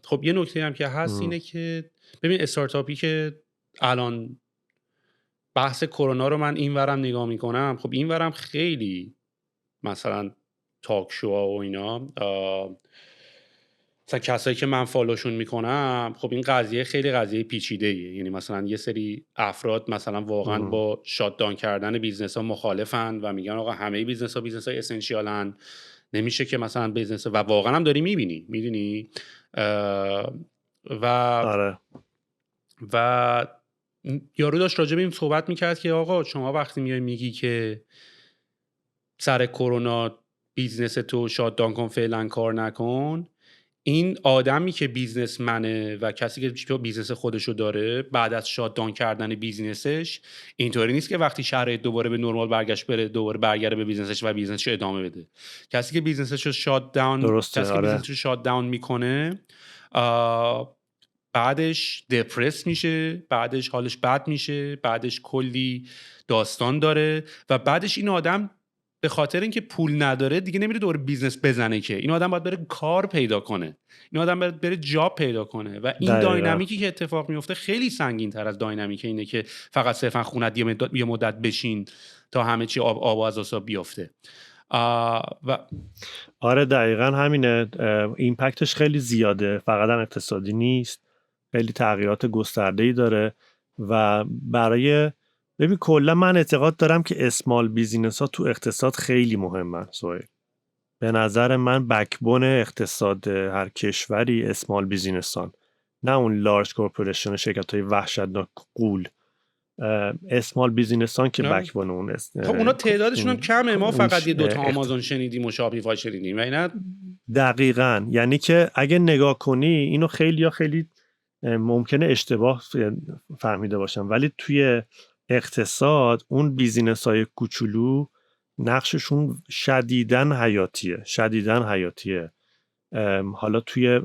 خب یه نکته هم که هست اینه که ببین استارتاپی که الان بحث کرونا رو من این ورم نگاه میکنم، خب این ورم خیلی مثلا تاک شوها و اینا مثلا کسایی که من فالوشون میکنم، خب این قضیه خیلی قضیه پیچیده ایه. یعنی مثلا یه سری افراد مثلا واقعا با شات داون کردن بیزنس ها مخالفن و میگن آقا همه بیزنس های اسنشیالن، نمیشه که مثلا بیزنس و واقعا هم داری میبینی و آره. و یارو داشت راجع به این صحبت میکرد که آقا شما وقتی میای میگی که سر کرونا بیزنس تو شات داون کن، فعلا کار نکن، این آدمی که بیزنسمنه و کسی که بیزنس خودشو داره بعد از شات داون کردن بیزنسش اینطوری نیست که وقتی شرایط دوباره به نرمال برگشت بره دوباره برگره به بیزنسش و بیزنسش ادامه بده. کسی که بیزنسش شات داون میکنه بعدش دپرس میشه، بعدش حالش بد میشه، بعدش کلی داستان داره و بعدش این آدم به خاطر اینکه پول نداره دیگه نمیره دور بیزنس بزنه، که این آدم باید بره کار پیدا کنه، این آدم باید بره جاب پیدا کنه و این داینامیکی که اتفاق میفته خیلی سنگین تر از داینامیک اینه که فقط صرفا خونت یه مدت بشین تا همه چی آب از آسا بیفته. و آره دقیقاً همینه. ایمپکتش خیلی زیاده، فقط هم اقتصادی نیست، خیلی تغییرات گسترده‌ای داره و برای ببین کلا من اعتقاد دارم که اسمال بیزینس ها تو اقتصاد خیلی مهمن. به نظر من بکبون اقتصاد هر کشوری اسمال بیزینسان، نه اون لارج کورپوریشن شرکت های وحشتناک قول. اسمال بیزینسان که بکبون اون است. خب اونا تعدادشون هم کمه، ما فقط یه دوتا آمازون شنیدیم و شاپیفای شنیدیم و اینا. دقیقاً، یعنی که اگه نگاه کنی اینو خیلی ممکنه اشتباه فهمیده باشم، ولی توی اقتصاد اون بیزینس های کوچولو نقششون شدیداً حیاتیه. حالا توی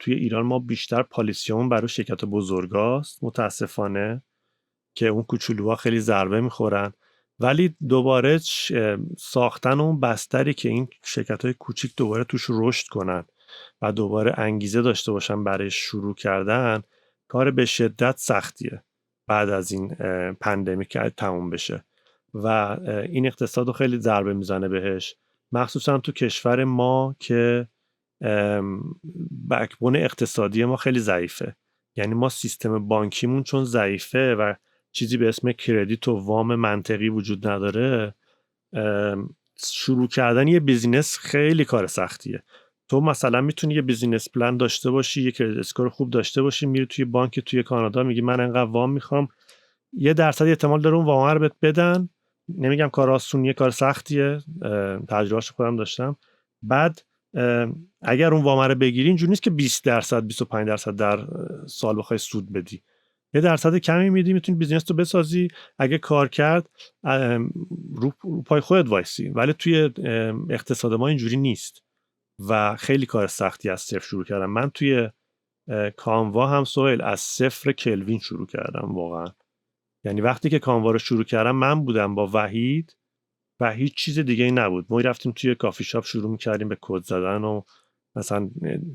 ایران ما بیشتر پالیسیون برای شرکت بزرگاست متاسفانه که اون کوچولوها خیلی ضربه میخورن، ولی دوباره ساختن اون بستری که این شرکت‌های کوچیک دوباره توش رشد کنن و دوباره انگیزه داشته باشن برای شروع کردن، کار به شدت سختیه بعد از این پندمیک که تموم بشه و این اقتصاد رو خیلی ضربه میزنه بهش، مخصوصا تو کشور ما که بکبون اقتصادی ما خیلی ضعیفه. یعنی ما سیستم بانکیمون چون ضعیفه و چیزی به اسم کردیت و وام منطقی وجود نداره، شروع کردن یه بیزینس خیلی کار سختیه. تو مثلا میتونی یه بیزینس پلان داشته باشی، یه کردیت اسکور خوب داشته باشی، میری توی بانک توی کانادا میگی من انقدر وام میخوام، 1% احتمال داره اون وام رو بهت بدن. نمیگم کار آسونیه، کار سختیه، تجربهش خودم داشتم. بعد اگر اون وام رو بگیری اینجوری نیست که 20% 25% در سال بخوای سود بدی، 1% کمی میدی، میتونی بیزینس رو بسازی، اگه کار کرد رو پای خودت وایسی. ولی توی اقتصاد ما اینجوری نیست و خیلی کار سختی از صفر شروع کردم. من توی کانوا هم سهیل از 0 کلوین شروع کردم واقعا. یعنی وقتی که کانوا رو شروع کردم من بودم با وحید و هیچ چیز دیگه ای نبود. ما رفتیم توی کافی شاپ شروع می‌کردیم به کد زدن و مثلا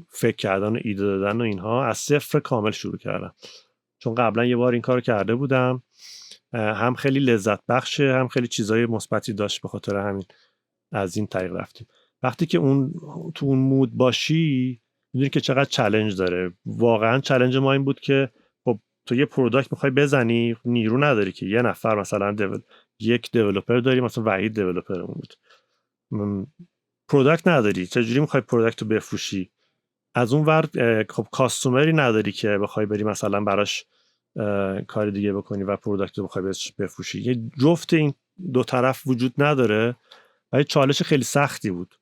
فکر کردن و ایده دادن و اینها، از 0 کامل شروع کردم. چون قبلا یه بار این کارو کرده بودم، هم خیلی لذت بخشه هم خیلی چیزای مثبتی داشت، به خاطر همین از این طریق رفتیم. وقتی که تو اون مود باشی میدونی که چقدر چالش داره. واقعا چالش ما این بود که خب تو یه پروداکت میخوای بزنی، نیرو نداری که یه نفر مثلا یک دیولپر داری، مثلا وحید دیولپرمون بود، پروداکت نداری، چجوری میخوای پروداکت رو بفروشی؟ از اون ور خب کاستومری نداری که بخوای بری مثلا براش کار دیگه بکنی و پروداکت رو بخوای بفروشی. یه جفت این دو طرف وجود نداره و چالش خیلی سختی بود،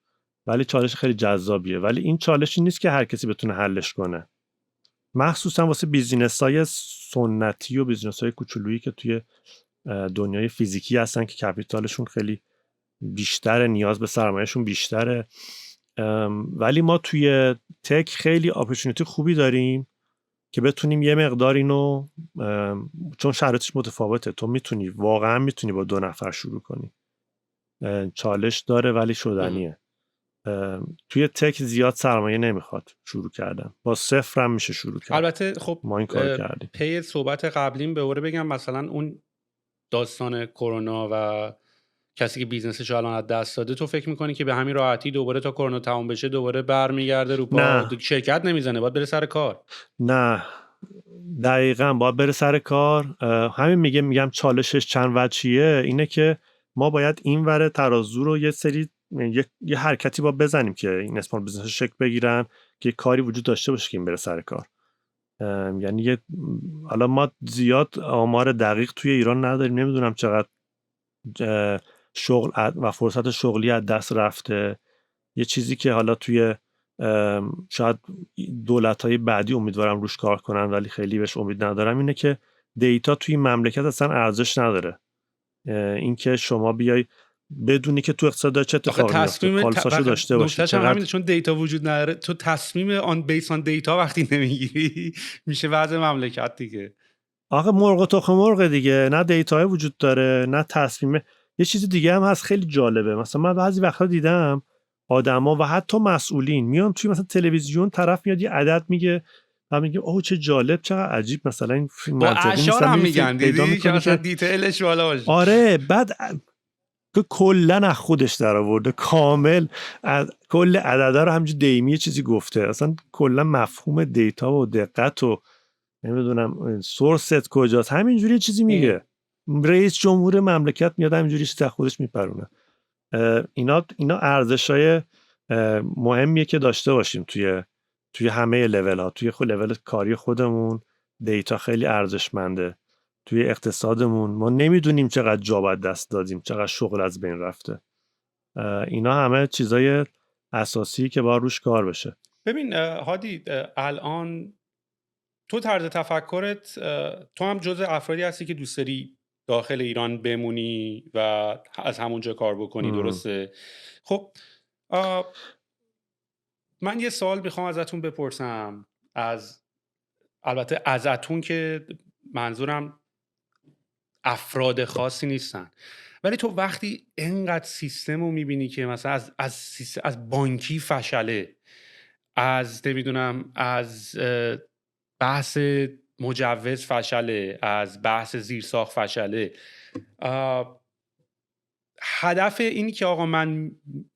ولی چالش خیلی جذابیه. ولی این چالشی نیست که هر کسی بتونه حلش کنه، مخصوصا واسه بیزینس‌های سنتی و بیزینس‌های کوچولویی که توی دنیای فیزیکی هستن که کپیتالشون خیلی بیشتره، نیاز به سرمایه‌شون بیشتره. ولی ما توی تک خیلی اپورتونتی خوبی داریم که بتونیم یه مقدار اینو، چون شرایطش متفاوته، تو واقعا میتونی با 2 نفر شروع کنی، چالش داره ولی شدنیه. توی تک زیاد سرمایه نمیخواد شروع کردن، با 0 هم میشه شروع کرد. البته خب ما این کار کردیم. پی صحبت قبلیم به اوره بگم مثلا اون داستان کرونا و کسی که بیزنسش الان از دست داده، تو فکر میکنی که به همین راحتی دوباره تا کرونا تموم بشه دوباره برمیگرده رو پا؟ شرکت نمیزنه، باید بره سر کار. نه دقیقاً باید بره سر کار. همین میگم چالشش چند وجهیه. اینه که ما باید این ور ترازو رو یه سری یه حرکتی با بزنیم که این اسمال بیزنس شکل بگیرن، که کاری وجود داشته باشه که این بره سر کار. یعنی حالا ما زیاد آمار دقیق توی ایران نداریم، نمیدونم چقدر شغل و فرصت شغلی از دست رفته. یه چیزی که حالا توی شاید دولت‌های بعدی امیدوارم روش کار کنن ولی خیلی بهش امید ندارم، اینه که دیتا توی مملکت اصلا ارزش نداره. این که شما بیای بدونی که تو اقتصاد چه اتفاقی میفته، پالساشو داشته باشی. همین چون دیتا وجود نداره، تو تصمیم آن بیس آن دیتا وقتی نمیگیری میشه وضع مملکت دیگه. آخه مرغ و تخم مرغ دیگه، نه دیتا وجود داره نه تصمیم. یه چیز دیگه هم هست خیلی جالبه، مثلا من بعضی وقتا دیدم آدما و حتی مسئولین میان توی مثلا تلویزیون، طرف میاد یه عدد میگه و میگه اوه چه جالب، چقدر عجیب، مثلا این منطقی نیست. هم میگن دیدی که مثلا دیتیلش بالا باشه. آره، بعد که کلا از خودش در آورده کامل، کل عددا رو همینجوری دیمی چیزی گفته، اصلا کلا مفهوم دیتا و دقت و نمیدونم سورست کجاست، همینجوری چیزی میگه. رئیس جمهور مملکت میاد همینجوری چیز خودش میپرونه. اینا ارزشای مهمیه که داشته باشیم توی همه لول ها. توی خود لول کاری خودمون دیتا خیلی ارزشمنده. توی اقتصادمون ما نمیدونیم چقدر جا باید دست دادیم، چقدر شغل از بین رفته. اینا همه چیزای اساسی که باید روش کار بشه. ببین هادی، الان تو طرز تفکرت، تو هم جز افرادی هستی که دوست داری داخل ایران بمونی و از همونجا کار بکنی، درسته؟ خب من یه سوال میخوام ازتون بپرسم، البته ازتون که منظورم افراد خاصی نیستن، ولی تو وقتی اینقدر سیستم رو میبینی که مثلا از بانکی فشله، از نمیدونم از بحث مجوز فشله، از بحث زیرساخت فشله، هدف اینی که آقا من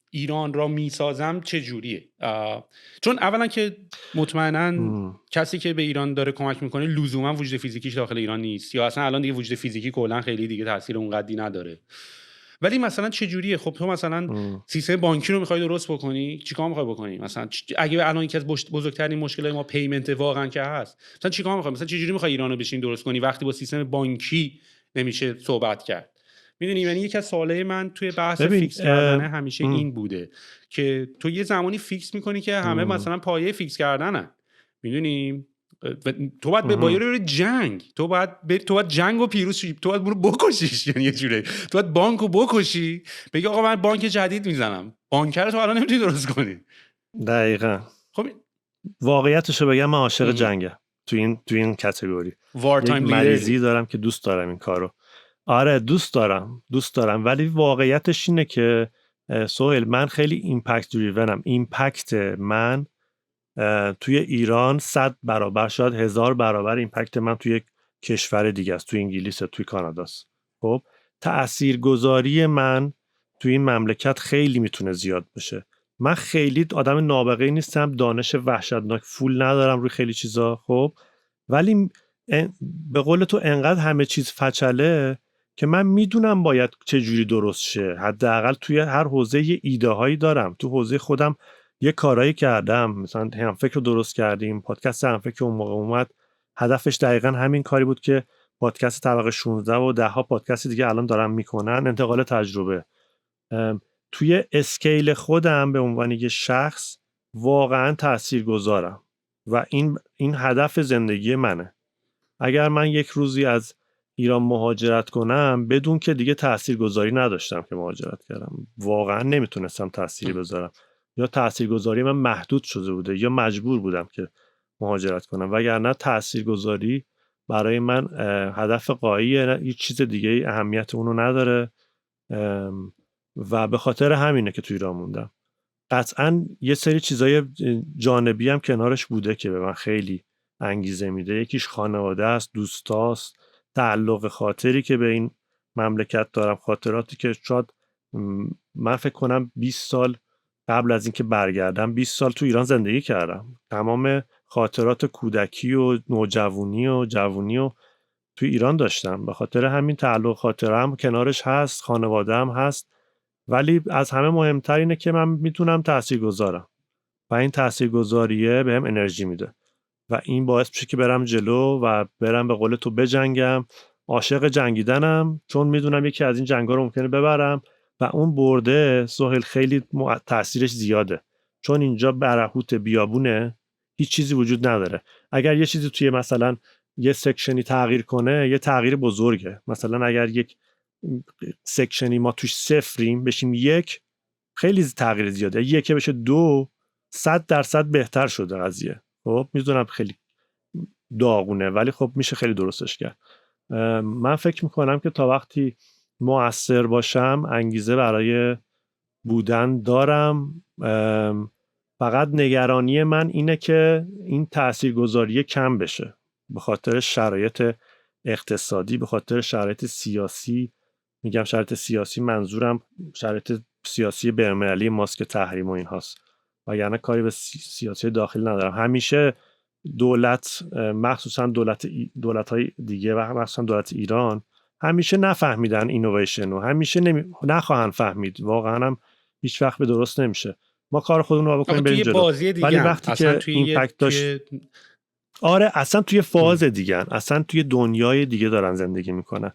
ایران را میسازم چه جوریه؟ چون اولا که مطمئناً کسی که به ایران داره کمک میکنه لزوما وجود فیزیکیش داخل ایران نیست، یا اصلا الان دیگه وجود فیزیکی کلا خیلی دیگه تاثیر اونقدری نداره. ولی مثلا چه جوریه؟ خب تو مثلا سیستم بانکی رو میخوای درست بکنی، چیکار میخوای بکنی؟ مثلا اگه الان یکی از بزرگترین مشکلات ما پیمنت واقعا که هست، مثلا چیکار میخوای؟ مثلا چه جوری میخوای ایرانو بشین درست کنی وقتی با سیستم بانکی نمیشه صحبت کرد؟ میدونی، یعنی یکی از سوالای من توی بحث فیکس کردن همیشه این بوده که تو یه زمانی فیکس میکنی که همه مثلا پایه فیکس کردنن، میدونی، تو باید به بایره جنگ، تو باید جنگ و پیروز شی، تو باید برو بکشیش، یعنی یه جوری تو باید بانکو بکشی، بگی آقا من بانک جدید میزنم. بانک رو تو الان نمیتونی درست کنی. دقیقاً. خب واقعیتشو بگم من عاشق جنگم تو این کاتگوری. یک مریضی دارم که دوست دارم این کارو. آره دوست دارم ولی واقعیتش اینه که سهیل، من خیلی ایمپکت دریونم. ایمپکت من توی ایران 100 برابر شاید 1000 برابر ایمپکت من توی یک کشور دیگه است، توی انگلیس، توی کاناداست. خب تاثیرگذاری من توی این مملکت خیلی میتونه زیاد بشه. من خیلی آدم نابغه‌ای نیستم، دانش وحشتناک فول ندارم روی خیلی چیزا، خب ولی به قول تو انقدر همه چیز فچله که من میدونم باید چه جوری درست شه. حداقل توی هر حوزه یه ایده هایی دارم. تو حوزه خودم یه کارایی کردم، مثلا همفکر رو درست کردیم، پادکست همفکر اون موقع اومد هدفش دقیقاً همین کاری بود که پادکست طبقه 16 و 10 ها پادکست دیگه الان دارن میکنن، انتقال تجربه. توی اسکیل خودم به عنوان یه شخص واقعاً تاثیرگذارم و این هدف زندگی منه. اگر من یک روزی از ایران مهاجرت کنم بدون که دیگه تاثیرگذاری نداشتم که مهاجرت کردم، واقعا نمیتونستم تأثیری بذارم، یا تاثیرگذاری من محدود شده بوده یا مجبور بودم که مهاجرت کنم، وگرنه تاثیرگذاری برای من هدف قاییه، هیچ چیز دیگه اهمیت اونو نداره و به خاطر همینه که تو ایران موندم. قطعاً یه سری چیزای جانبی هم کنارش بوده که به من خیلی انگیزه میده. یکیش خانواده است، دوستاست، تعلق خاطری که به این مملکت دارم، خاطراتی که شاید من فکر کنم 20 سال قبل از اینکه برگردم 20 سال تو ایران زندگی کردم. تمام خاطرات کودکی و نوجوانی و جوانی و تو ایران داشتم. به خاطر همین تعلق خاطره هم کنارش هست، خانواده هم هست، ولی از همه مهمتر اینه که من میتونم تاثیرگذارم و این تاثیرگذاریه بهم انرژی میده و این باعث میشه که برم جلو و برم به قول تو بجنگم. عاشق جنگیدنم، چون میدونم یکی از این جنگا رو ممکنه ببرم و اون برده سهیل خیلی تاثیرش زیاده، چون اینجا برهوت بیابونه، هیچ چیزی وجود نداره. اگر یه چیزی توی مثلا یه سکشنی تغییر کنه یه تغییر بزرگه. مثلا اگر یک سکشنی ما توش 0 بشیم 1، خیلی تغییر زیاده. 1 بشه 2، 100% بهتر شده قضیه. خب میدونم خیلی داغونه ولی خب میشه خیلی درستش کرد. من فکر میکنم که تا وقتی مؤثر باشم انگیزه برای بودن دارم. فقط نگرانی من اینه که این تاثیرگذاری کم بشه به خاطر شرایط اقتصادی، به خاطر شرایط سیاسی. میگم شرایط سیاسی منظورم شرایط سیاسی بین‌المللی ماست که تحریم و این هاست، وگرنه کاری به سیاسی داخلی ندارم. همیشه دولت، مخصوصا دولت‌های دیگه و مخصوصا دولت ایران همیشه نفهمیدن اینویشن و همیشه نخواهن فهمید. واقعا هم هیچ وقت به درست نمیشه. ما کار خودمون رو بکنیم بریم جلو، ولی وقتی که ایمپکت داشت آره اصلا توی فاز دیگه، اصلا توی دنیای دیگه دارن زندگی میکنن،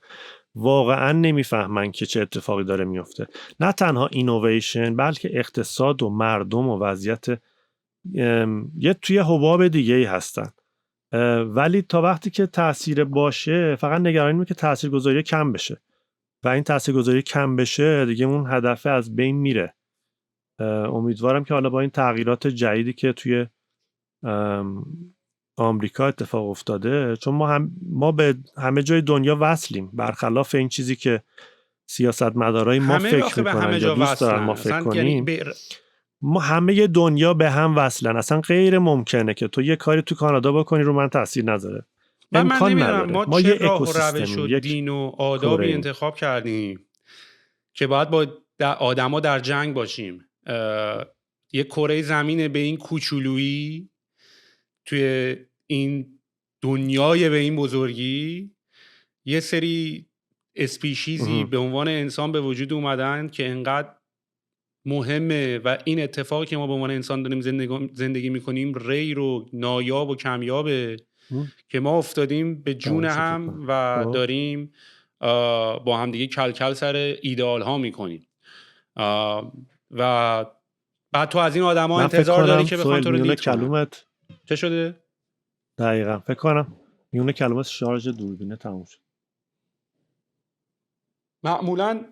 واقعا نمیفهمن که چه اتفاقی داره میفته. نه تنها اینویشن بلکه اقتصاد و مردم و وضعیت یه توی حباب دیگه ای هستن. ولی تا وقتی که تأثیر باشه فقط نگرانی اینه که تاثیرگذاری کم بشه و این تاثیرگذاری کم بشه دیگه اون هدف از بین میره. امیدوارم که حالا با این تغییرات جدیدی که توی آمریکا اتفاق افتاده، چون ما به همه جای دنیا وصلیم، برخلاف این چیزی که سیاستمدارای ما فکر میکنن یا دوست دارن ما فکر کنیم. ما همه دنیا به هم وصلن. اصلا غیر ممکنه که تو یه کاری تو کانادا بکنی رو من تاثیر نذاره. امکان نداره. ما چه راه و روش و دین و آدابی انتخاب کردیم که باید با آدما در جنگ باشیم. یه کره زمین به این کوچولویی توی این دنیای به این بزرگی یه سری اسپیشیزی به عنوان انسان به وجود اومدن که انقدر مهمه و این اتفاقی که ما به عنوان انسان داریم زندگی میکنیم ریر و نایاب و کمیابه که ما افتادیم به جون هم و داریم با هم دیگه کلکل سر ایدئال ها میکنیم و بعد تو از این آدم ها انتظار داری که بخوان تو رو لید کنن. چه شده؟ دقیقا فکر کنم میونه کلمات شارژ دوربینه تموم شد. معمولا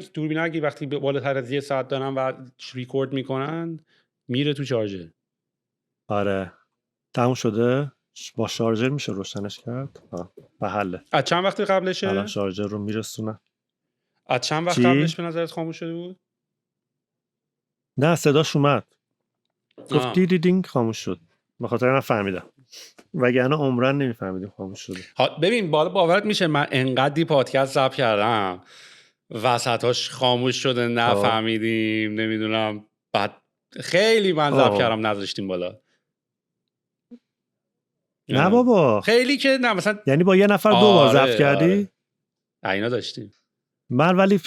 دوربینا اگه وقتی بالاتر از 1 ساعت دارن و ریکورد میکنن میره تو چارجر. آره تموم شده. با شارژر میشه روشنش کرد و حله. از چند وقت قبلشه؟ الان شارژر رو میرسونن. از چند وقت قبلش به نظرت خاموش شده بود؟ نه صداش اومد، گفت دیدینگ خاموش شد. به خاطر من فهمیدم، وگرنه عمرن نمیفهمیدیم خاموش شده. ببین باورت میشه من انقدری پادکست ضبط کردم وسطاش خاموش شده نفهمیدیم نمیدونم، بعد خیلی من ضبط کردم نذاشتیم بالا. نه بابا خیلی که نه مثلا یعنی با یه نفر 2 بار ضبط کردی؟ اینا داشتیم. من ولی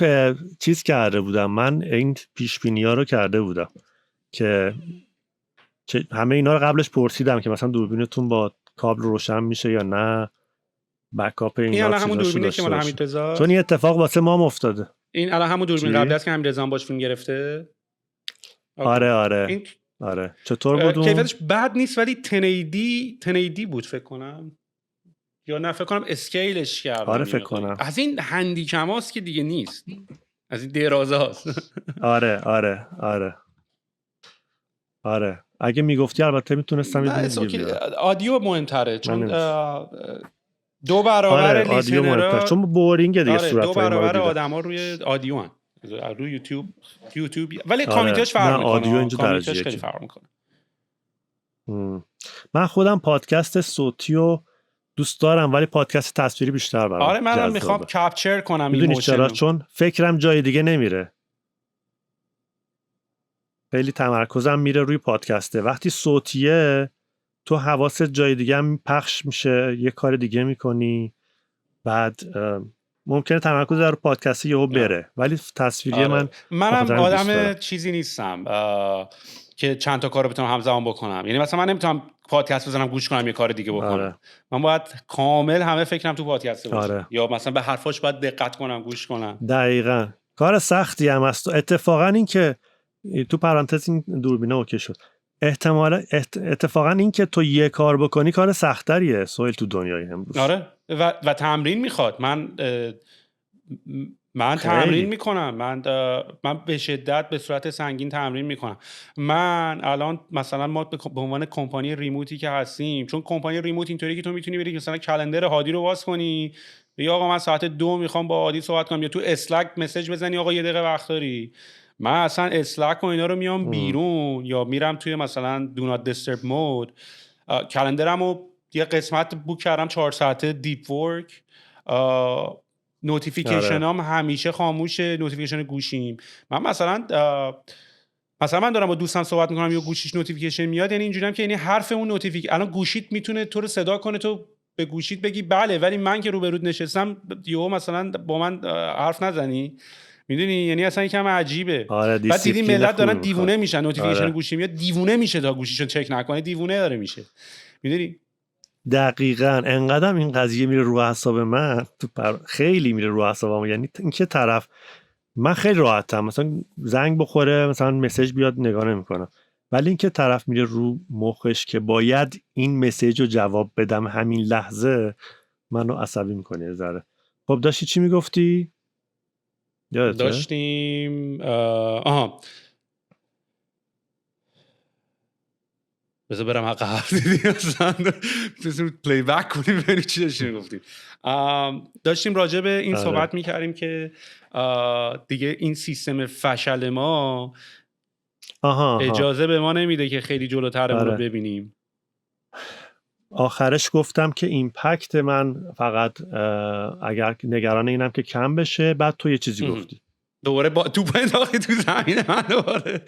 چیز کرده بودم، من این پیش بینی ها رو کرده بودم که همه اینا رو قبلش پرسیدم که مثلا دوربینتون با کابل روشن میشه یا نه، بکاپ این الان همون دوربینه که مال حمیدرضا، چون این اتفاق واسه ما افتاده. این الان همون دوربین قبلی است که حمیدرضا باش فیلم گرفته. آره چطور بود؟ کیفیتش بد نیست ولی 1080 بود فکر کنم، یا نه فکر کنم اسکیلش کردم. آره فکر کنم از این هندیکماست که دیگه نیست، از این درازاست. آره آره اگه میگفتی البته میتونستم یه دونه دیگه بیارم. آدیو مهمتره چون دو آره برابر آدیو مهمتر لیسنرها. چون بورینگه دیگه آره دو صورتای ما رو برابر دیدن. آدما روی آدیو هن. روی یوتیوب ولی آره. کامیتاش فرق نه، آدیو میکنه. اینجا کامیتاش درجه خیلی یکه. فرق میکنه. من خودم پادکست صوتی رو دوست دارم ولی پادکست تصویری بیشتر برام آره منم جذابه. میخوام کپچر کنم میدونی ایموشن چرا؟ رو. چون فکرم جای دیگه نمیره، خیلی تمرکزم میره روی پادکسته. وقتی صوتیه تو حواست جای دیگه هم پخش میشه، یه کار دیگه میکنی، بعد ممکنه تمرکز رو پادکسته یهو بره. ولی تصویری آره. منم دوست آدم دارم. چیزی نیستم که چند تا کار رو بتونم همزمان بکنم. یعنی مثلا من نمیتونم پادکست بزنم گوش کنم یه کار دیگه بکنم. آره. من باید کامل همه فکرم تو پادکست باشه. آره. یا مثلا به حرفاش باید دقت کنم، گوش کنم. دقیقاً کار سختی هم است. اتفاقا این که تو پرانتز این دوربینه اوکی شد، اتفاقا این که تو یه کار بکنی کار سخت‌تریه سویل تو دنیای امروز. آره و تمرین میخواد. من تمرین میکنم. من به شدت به صورت سنگین تمرین میکنم. من الان مثلا ما به عنوان کمپانی ریموتی که هستیم، چون کمپانی ریموت اینطوری که تو میتونی بری مثلا کلندر هادی رو باز کنی، بگی آقا من ساعت 2 میخوام با هادی صحبت کنم، یا تو اسلک مسیج بزنی آقا یه دقیقه وقت داری. من اصلا اسلک و اینا رو میام بیرون یا میرم توی مثلا دو نات دیسترب مود، کلندرمو یه قسمت بوک کردم 4 ساعته دیپ ورک، نوتیفیکیشن هم همیشه خاموشه، نوتیفیکیشن گوشیم. من مثلا من دارم با دوستم صحبت میکنم یا گوشیش نوتیفیکیشن میاد، یعنی اینجوریام که یعنی حرف اون نوتیفیکیشن الان گوشیت میتونه تو رو صدا کنه، تو به گوشیت بگی بله، ولی من که روبرود نشستم یهو مثلا با من حرف نزنی. میدونی یعنی اصلا یکم عجیبه. آره بعد دیدی ملت دارن دیوونه میشن، نوتیفیکیشن آره. گوشی میاد دیوونه میشه تا گوشیشو چک نکنه، دیوونه داره میشه. میدونی دقیقاً انقدرم این قضیه میره رو اعصاب من، خیلی میره رو اعصابم. یعنی اینکه طرف، من خیلی راحتم مثلا زنگ بخوره مثلا مسیج بیاد نگاه نمیکنم، ولی اینکه طرف میره رو مخش که باید این مسیج رو جواب بدم همین لحظه، منو عصبی میکنه یه ذره. خب داشتی چی میگفتی؟ یادته؟ داشتیم بذار برم حق حرف دیدی اصلا پلی بک کنیم ببینیم چی داشتیم گفتیم. داشتیم راجع به این صحبت میکردیم که دیگه این سیستم فشل ما اجازه به ما نمیده که خیلی جلوترمون رو ببینیم. آخرش گفتم که ایمپکت من فقط اگر نگران اینم که کم بشه. بعد تو یه چیزی گفتی دوباره با توپ انداختی تو زمین من دوباره.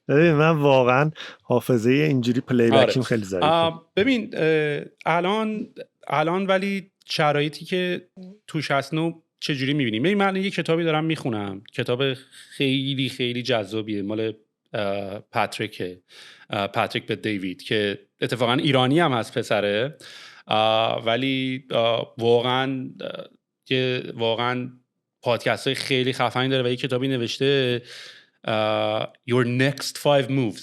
ببین من واقعا حافظه اینجوری پلی بکیم خیلی ضعیفه. ببین الان ولی شرایطی که توش هستن چجوری میبینیم؟ ببین من یه کتابی دارم میخونم، کتاب خیلی خیلی جذابیه، مال پاتریک به دیوید که اتفاقا ایرانی هم هست پسره، ولی واقعا پادکست های خیلی خفنی داره و یه کتابی نوشته Your Next 5 Moves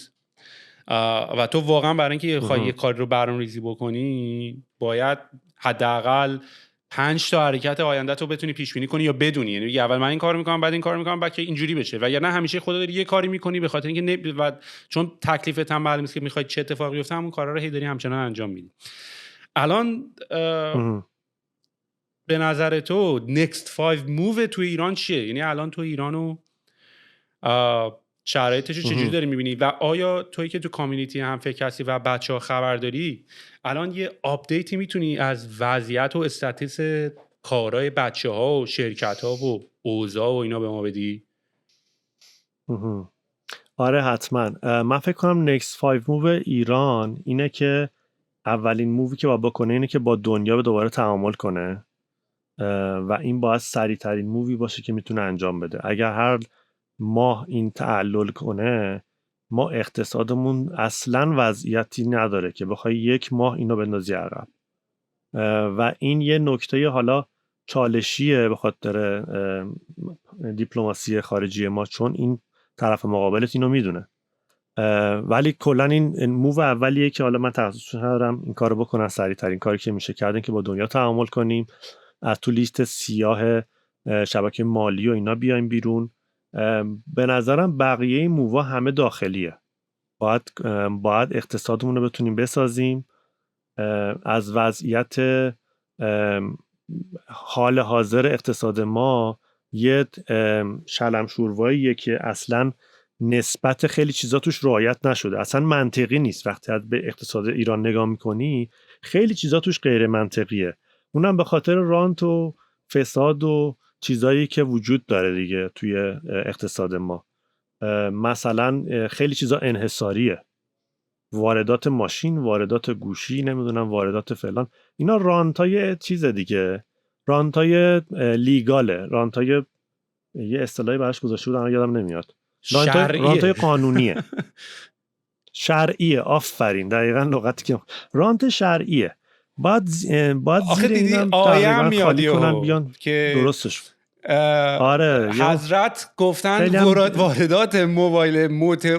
و تو واقعا برای اینکه بخوای یه کار رو برنامه‌ریزی بکنی باید حداقل 5 تا حرکت آینده تو بتونی پیش بینی کنی یا بدونی، یعنی اول من این کارو میکنم بعد این کارو میکنم بعد که اینجوری بشه، و یا نه همیشه خدا داری یه کاری میکنی به خاطر اینکه و چون تکلیفت هم معلوم نیست که میخوای چه اتفاقی بیفته همون کارا رو هی داری همچنان انجام میدی. الان به نظر تو next 5 move تو ایران چیه؟ یعنی الان تو ایرانو شرایطش رو چجوری داری میبینی و آیا تویی که تو کامیونیتی هم فکر هستی و بچه‌ها خبر داری الان یه آپدیتی میتونی از وضعیت و استاتیس کارهای بچه‌ها و شرکت‌ها و اوضاع و اینا به ما بدی؟ آره حتما. من فکر کنم next 5 move ایران اینه که اولین مووی که باید بکنه اینه که با دنیا به دوباره تعامل کنه و این باید سریع ترین مووی باشه که میتونه انجام بده. اگر هر ماه این تعلل کنه ما اقتصادمون اصلا وضعیتی نداره که بخوای یک ماه اینو بندازی عقب و این یه نکته حالا چالشیه به خاطر دیپلماسی خارجی ما، چون این طرف مقابلت اینو میدونه. ولی کلا این موو اولیه که حالا من تخصصش ندارم این کارو بکنم، سریع ترین کاری که میشه کردن که با دنیا تعامل کنیم، از تو لیست سیاه شبکه مالی و اینا بیایم بیرون به نظرم بقیه این مووا همه داخلیه. باید اقتصادمون رو بتونیم بسازیم، از وضعیت حال حاضر اقتصاد ما یه شلمشورواییه که اصلا نسبت خیلی چیزا توش رعایت نشده، اصلا منطقی نیست. وقتی به اقتصاد ایران نگاه میکنی خیلی چیزا توش غیر منطقیه، اونم به خاطر رانت و فساد و چیزایی که وجود داره دیگه توی اقتصاد ما. مثلا خیلی چیزا انحصاریه، واردات ماشین، واردات گوشی، نمیدونم واردات فلان، اینا رانتای چیز دیگه، رانتای لیگاله، رانتای یه اصطلاحی براش گذاشته بودن یادم نمیاد، رانتای قانونیه. شرعیه، آفرین، دقیقاً لغتی که رانت شرعیه. باید زیر اینم تقریبا خالی کنن بیان که درستش. آره حضرت گفتن واردات موبایل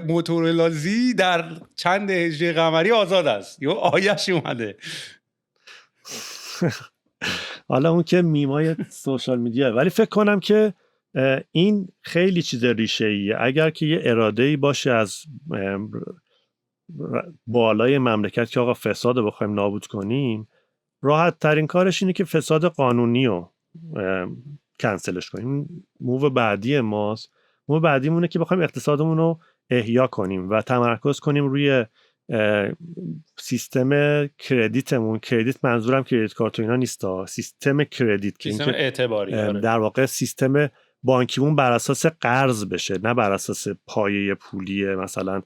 موتورولازی در چند هجری قمری آزاد است، یا آیه‌اش اومده. حالا اون که میمای سوشال میدیا، ولی فکر کنم که این خیلی چیز ریشه‌ایه. اگر که یه اراده‌ای باشه از بالای مملکت که آقا فساد رو بخوایم نابود کنیم، راحت ترین کارش اینه که فساد قانونی رو کنسلش کنیم. موو بعدی ماست. موو بعدیمونه که بخوایم اقتصادمون رو احیا کنیم و تمرکز کنیم روی سیستم کردیتمون. کردیت منظورم کردیت کارت و اینا نیستا، سیستم کردیت، سیستم اعتباری. در واقع سیستم بانکیمون بر اساس قرض بشه، نه بر اساس پایه پولی مثلا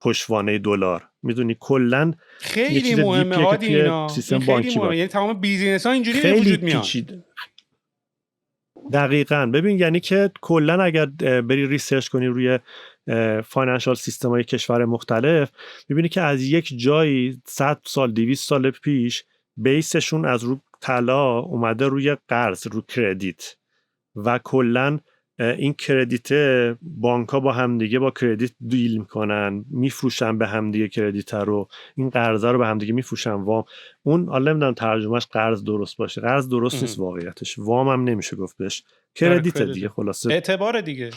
پشتوانه دلار. میدونی کلا خیلی مهمه هادی اینا، سیستم بانکی مهمه. یعنی تمام بیزینس‌ها اینجوری به وجود میاد. دقیقاً. ببین یعنی که کلا اگر بری ریسرچ کنی روی فاینانشال سیستم‌های کشور مختلف، می‌بینی که از یک جایی 100 سال 200 سال پیش بیسشون از رو طلا اومده روی قرض، رو کردیت، و کلا این کردیت بانک‌ها با همدیگه با کردیت دیل میکنن، میفروشن به همدیگه کردیت رو، این قرضا رو به همدیگه میفروشن. وام، اون حالا نمیدونم ترجمهش قرض درست باشه، قرض درست نیست واقعیتش، وام هم نمیشه گفت بهش، کردیت دیگه، خلاصه اعتبار دیگه.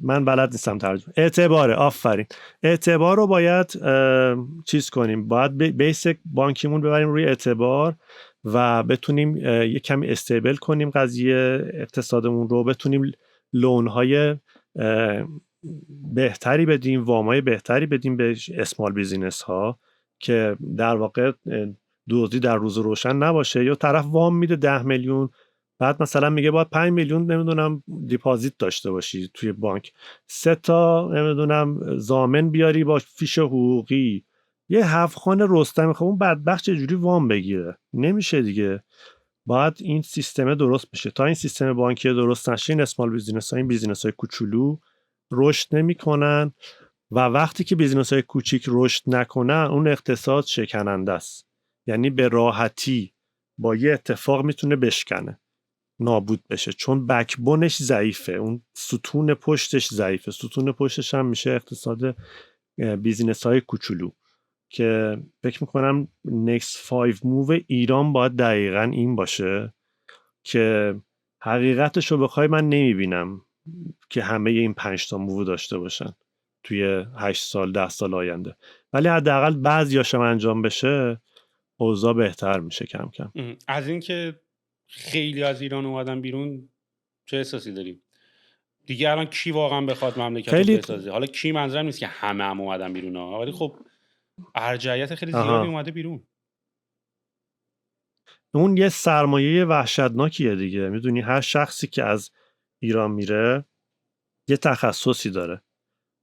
من بلد نیستم ترجمه. اعتباره، آفرین. اعتبار رو باید چیز کنیم، باید بیسیک بانکیمون ببریم روی اعتبار و بتونیم یه کمی استیبل کنیم قضیه اقتصادمون رو، بتونیم لون‌های بهتری بدیم، وامای بهتری بدیم به اسمال بیزینس ها که در واقع دزدی در روز روشن نباشه. یا طرف وام میده 10 میلیون، بعد مثلا میگه باید 5 میلیون نمیدونم دیپازیت داشته باشی توی بانک، 3 تا نمیدونم ضامن بیاری با فیش حقوقی، یه 7 خانه رستمی. خب اون بدبخت چجوری وام بگیره؟ نمیشه دیگه. باید این سیستم درست بشه. تا این سیستم بانکی درست نشه، این اسمال بیزینس ها، این بیزینس های کوچولو رشد نمی‌کنن و وقتی که بیزینس های کوچیک رشد نکنن، اون اقتصاد شکننده است. یعنی به راحتی با یه اتفاق میتونه بشکنه، نابود بشه، چون بکبونش ضعیفه، اون ستون پشتش ضعیفه. ستون پشتش هم میشه اقتصاد بیزینس های کوچولو که فکر میکنم next 5 move ایران باید دقیقاً این باشه که حقیقتش رو بخوای من نمیبینم که همه این 5 تا موو داشته باشن توی 8 سال 10 سال آینده، ولی حداقل بعضیاش هم انجام بشه اوضاع بهتر میشه کم کم. از این که خیلی از ایران اومدن بیرون چه احساسی داریم دیگه؟ الان کی واقعا بخواد مملکت رو بسازه؟ حالا کی منظورم نیست که همه هم اومدن بیرون ها، ولی خب ارجحیت خیلی زیادی اومده بیرون. اون یه سرمایه وحشتناکیه دیگه. میدونی هر شخصی که از ایران میره یه تخصصی داره،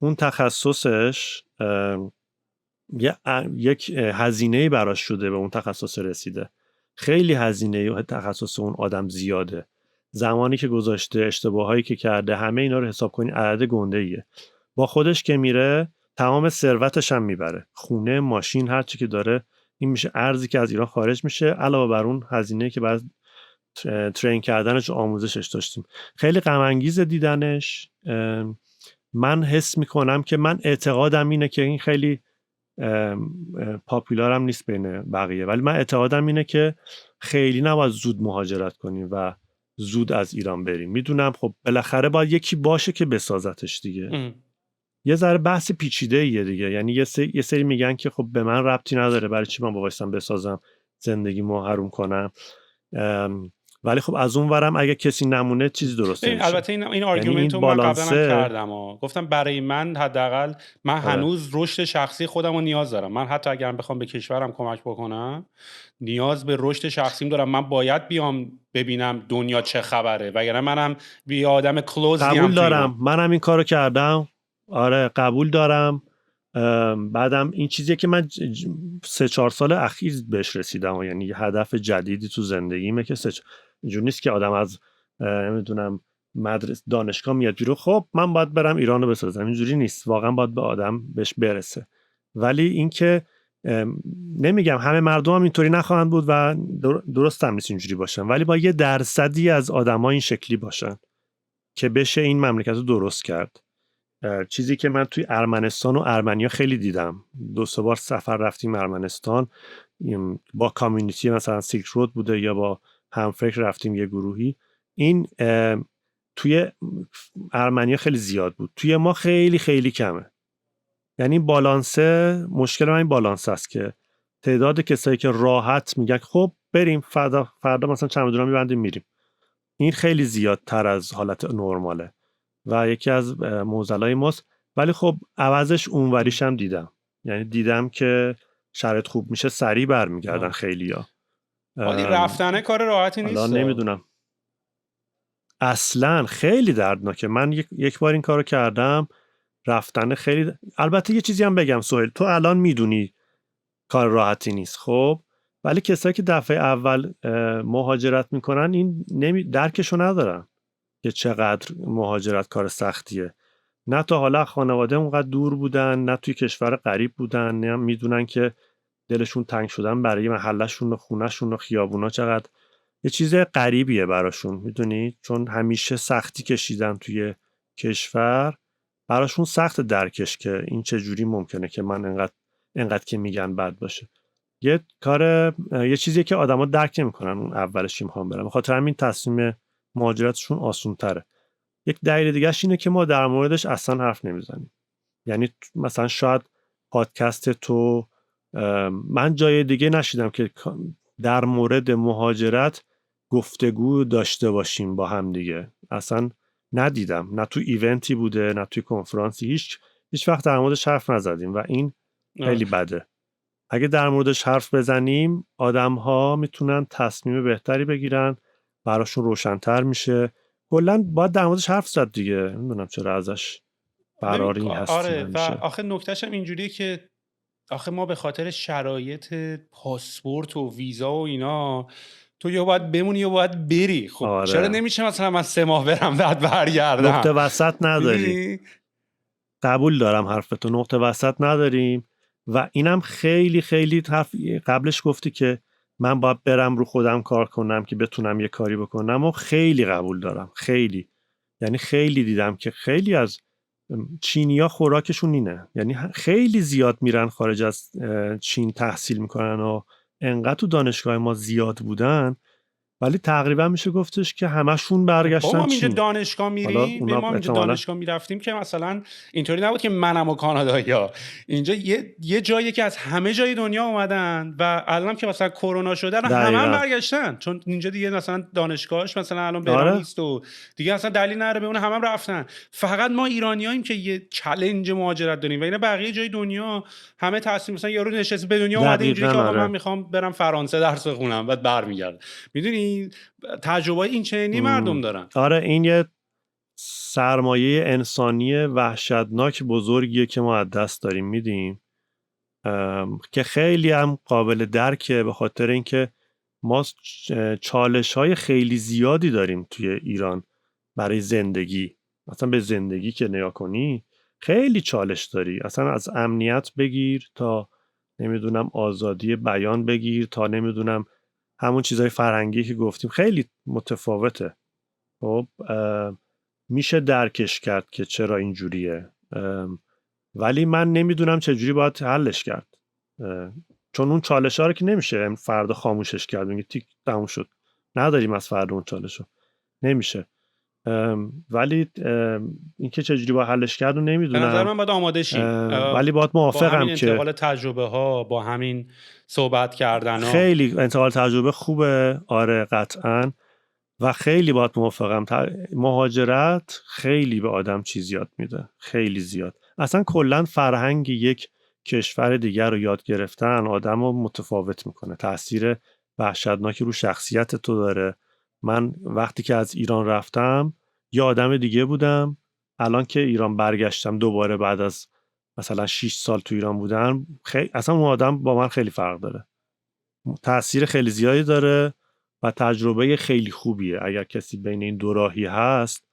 اون تخصصش یک هزینه‌ای براش شده، به اون تخصص رسیده. خیلی هزینه و تخصص اون آدم زیاده، زمانی که گذاشته، اشتباهایی که کرده، همه اینا رو حساب کنی عدد گنده‌ایه. با خودش که میره تمام ثروتش هم میبره، خونه، ماشین، هر چی که داره. این میشه ارزی که از ایران خارج میشه، علاوه بر اون هزینه‌ای که بعد ترین کردنش و آموزشش داشتیم. خیلی غم انگیزه دیدنش. من حس میکنم که من اعتقادم اینه که این خیلی پاپولارم نیست بین بقیه، ولی من اعتقادم اینه که خیلی نباید زود مهاجرت کنیم و زود از ایران بریم. میدونم خب بالاخره باید یکی باشه که بسازتش دیگه. یه ذره بحث پیچیده ایه دیگه، یعنی یه سری میگن که خب به من ربطی نداره، برای چی من بایستم بسازم زندگیمو حروم کنم، ولی خب از اون ورم اگه کسی نمونه چیز درست نمیشه. البته این آرگومنتو من قبلا هم کردم گفتم برای من حداقل من هنوز رشد شخصی خودم رو نیاز دارم. من حتی اگر بخوام به کشورم کمک بکنم نیاز به رشد شخصیم دارم. من باید بیام ببینم دنیا چه خبره، وگرنه منم بی آدم کلوز قبول دارم، منم این کارو کردم. آره قبول دارم. بعدم این چیزیه که من 3-4 سال اخیر بهش رسیدم، یعنی یه هدف جدیدی تو زندگیمه که اینجور نیست که آدم از نمیدونم مدرسه دانشگاه میاد بیرون خب من باید برم ایرانو بسازم. اینجوری نیست، واقعا باید به آدم بهش برسه. ولی اینکه نمیگم همه مردم هم اینطوری نخواهند بود و درست هم نیست اینجوری باشن، ولی با یه درصدی از آدما این شکلی باشن که بشه این مملکت رو درست کرد. چیزی که من توی ارمنستان و ارمنیا خیلی دیدم، 2-3 بار سفر رفتیم ارمنستان با کامیونیتی مثلا سیلک رود بوده یا با همفکر رفتیم یه گروهی. این توی ارمنیا خیلی زیاد بود، توی ما خیلی خیلی کمه. یعنی بالانسه، مشکل من این بالانس است که تعداد کسایی که راحت میگن خب بریم فردا مثلا چمدونا میبندیم میریم، این خیلی زیادتر از حالت نرماله و یکی از معضلای ماست. ولی خب عوضش اونوریش هم یعنی دیدم که شرایط خوب میشه سریع برمیگردن خیلیا. ولی رفتنه کار راحتی نیست. الان نمیدونم، اصلا خیلی دردناکه. من یک بار این کارو کردم، رفتن خیلی البته یه چیزی هم بگم سهیل، تو الان میدونی کار راحتی نیست خب، ولی کسایی که دفعه اول مهاجرت میکنن این درکشو ندارن که چقدر مهاجرت کار سختیه. نه تا حالا خانواده اونقدر دور بودن، نه توی کشور غریب بودن، نه میدونن که دلشون تنگ شدن برای محلشون و خونهشون و خیابونا چقدر یه چیز غریبیه براشون، میدونی، چون همیشه سختی کشیدن توی کشور، براشون سخت درکش که این چه جوری ممکنه که من انقدر که میگن بد باشه. یه چیزیه که آدما درک نمیکنن اون اولش که میخوان برن، بخاطر همین تصمیم مهاجرتشون آسون تره. یک دلیل دیگه‌اش اینه که ما در موردش اصلا حرف نمیزنیم. یعنی مثلا شاید پادکست تو من جای دیگه نشیدم که در مورد مهاجرت گفتگو داشته باشیم با هم دیگه، اصلا ندیدم، نه تو ایونتی بوده نه توی کنفرانسی، هیچ وقت در موردش حرف نزدیم و این خیلی بده. اگه در موردش حرف بزنیم آدم‌ها میتونن تصمیم بهتری بگیرن، براشون روشن‌تر میشه. کلاً باید در موردش حرف زد دیگه، نمیدونم چرا ازش فراری این هستی. آره و آخه نکتهش هم اینجوریه که آخه ما به خاطر شرایط پاسپورت و ویزا و اینا تو یا باید بمونی یا باید بری. خب آره. چرا نمیشه مثلا من 3 ماه برم بعد برگردم؟ نقطه وسط نداری. قبول دارم حرفتو، نقطه وسط نداریم و اینم خیلی خیلی قبلش گفتی که من باید برم رو خودم کار کنم که بتونم یه کاری بکنم و خیلی قبول دارم. خیلی، یعنی خیلی دیدم که خیلی از چینی‌ها خوراکشون اینه، یعنی خیلی زیاد میرن خارج از چین تحصیل میکنن و انقدر تو دانشگاه ما زیاد بودن، ولی تقریبا میشه گفتش که همشون برگشتن ما چین. اینجا دانشگاه میریم، ما اینجا دانشگاه میرفتیم که مثلا اینطوری نبود که منم و کانادایی‌ها، اینجا یه جایی که از همه جای دنیا اومدن و الان که مثلا کرونا شده همه برگشتن، چون اینجا دیگه مثلا دانشگاهش مثلا الان برام نیست و دیگه اصلا دلیل نداره به اون همه رفتن. فقط ما ایرانیاییم که یه چالش مهاجرت داریم و اینا بقیه جای دنیا همه تصمیم مثلا یارو نشسته به دنیا اومده اینجوری که من میخوام برم فرانسه درس بخونم بعد برمیگردم. میدونی تجربه این چنینی مردم دارن. آره این یه سرمایه انسانی وحشتناک بزرگیه که ما از دست داریم میدیم که خیلی هم قابل درکه، به خاطر اینکه ما چالش‌های خیلی زیادی داریم توی ایران برای زندگی. مثلا به زندگی که نگاه کنی خیلی چالش داری، اصلا از امنیت بگیر تا نمیدونم آزادی بیان بگیر تا نمیدونم همون چیزای فرهنگی که گفتیم خیلی متفاوته. خب میشه درکش کرد که چرا اینجوریه، ولی من نمیدونم چجوری باید حلش کرد، چون اون چالش‌ها رو که نمیشه فردا خاموشش کرد، میگه تیک تموم شد، نداریم از فردا اون چالشو. نمیشه. ولی اینکه چجوری با حلش کرد رو به نظر نمیدونم، من باید آماده شیم ولی باید با موافقم همین که انتقال تجربه ها، با همین صحبت کردن ها. خیلی انتقال تجربه خوبه، آره قطعاً، و خیلی باید موافقم. مهاجرت خیلی به آدم چیز یاد میده، خیلی زیاد. اصلا کلا فرهنگ یک کشور دیگر رو یاد گرفتن آدم رو متفاوت میکنه، تأثیر وحشتناکی رو شخصیت تو داره. من وقتی که از ایران رفتم یه آدم دیگه بودم، الان که ایران برگشتم دوباره بعد از مثلا 6 سال تو ایران بودم، اصلا اون آدم با من خیلی فرق داره، تأثیر خیلی زیادی داره و تجربه خیلی خوبیه. اگر کسی بین این دو راهی هست،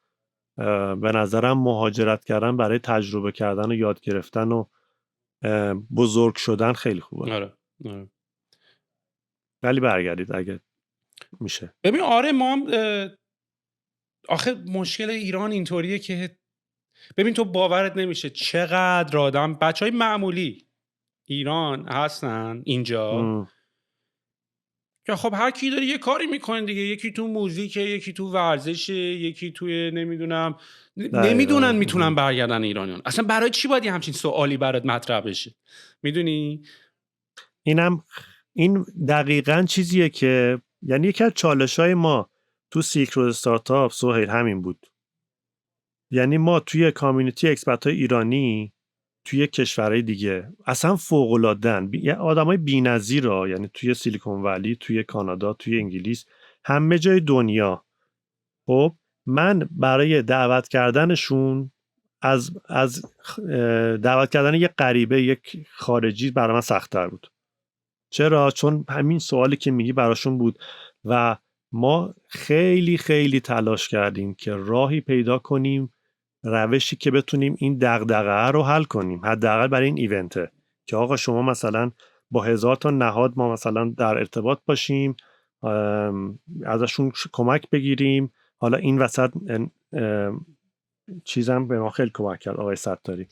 به نظرم مهاجرت کردن برای تجربه کردن و یاد گرفتن و بزرگ شدن خیلی خوبه. آره. ولی برگردید اگه میشه. ببین آره ما هم آخه مشکل ایران اینطوریه که ببین تو باورت نمیشه چقدر آدم بچهای معمولی ایران هستن اینجا که خب هر کی داره یه کاری میکنه دیگه، یکی تو موزیکه، یکی تو ورزشه، یکی توی نمیدونم نمیدونن میتونن برگردن ایرانیان. اصلا برای چی باید همچین سوالی برات مطرح بشه؟ میدونی این دقیقاً چیزیه که یعنی یکی از چالش‌های ما تو سیلک رود استارتاپ سهیل همین بود. یعنی ما توی کامیونیتی اکسپرت‌های ایرانی توی کشورهای دیگه اصلا فوق‌العاده‌ن، آدمای بی‌نظیرا، یعنی توی سیلیکون ولی، توی کانادا، توی انگلیس، همه جای دنیا. خب من برای دعوت کردنشون از دعوت کردن یک غریبه، یک خارجی برای من سخت‌تر بود. چرا؟ چون همین سوالی که میگی براشون بود و ما خیلی خیلی تلاش کردیم که راهی پیدا کنیم، روشی که بتونیم این دغدغه رو حل کنیم، حداقل برای این ایونته، که آقا شما مثلا با 1000 تا نهاد ما مثلا در ارتباط باشیم، ازشون کمک بگیریم. حالا این وسط چیزم به ما خیلی کمک کرد آقای ستاری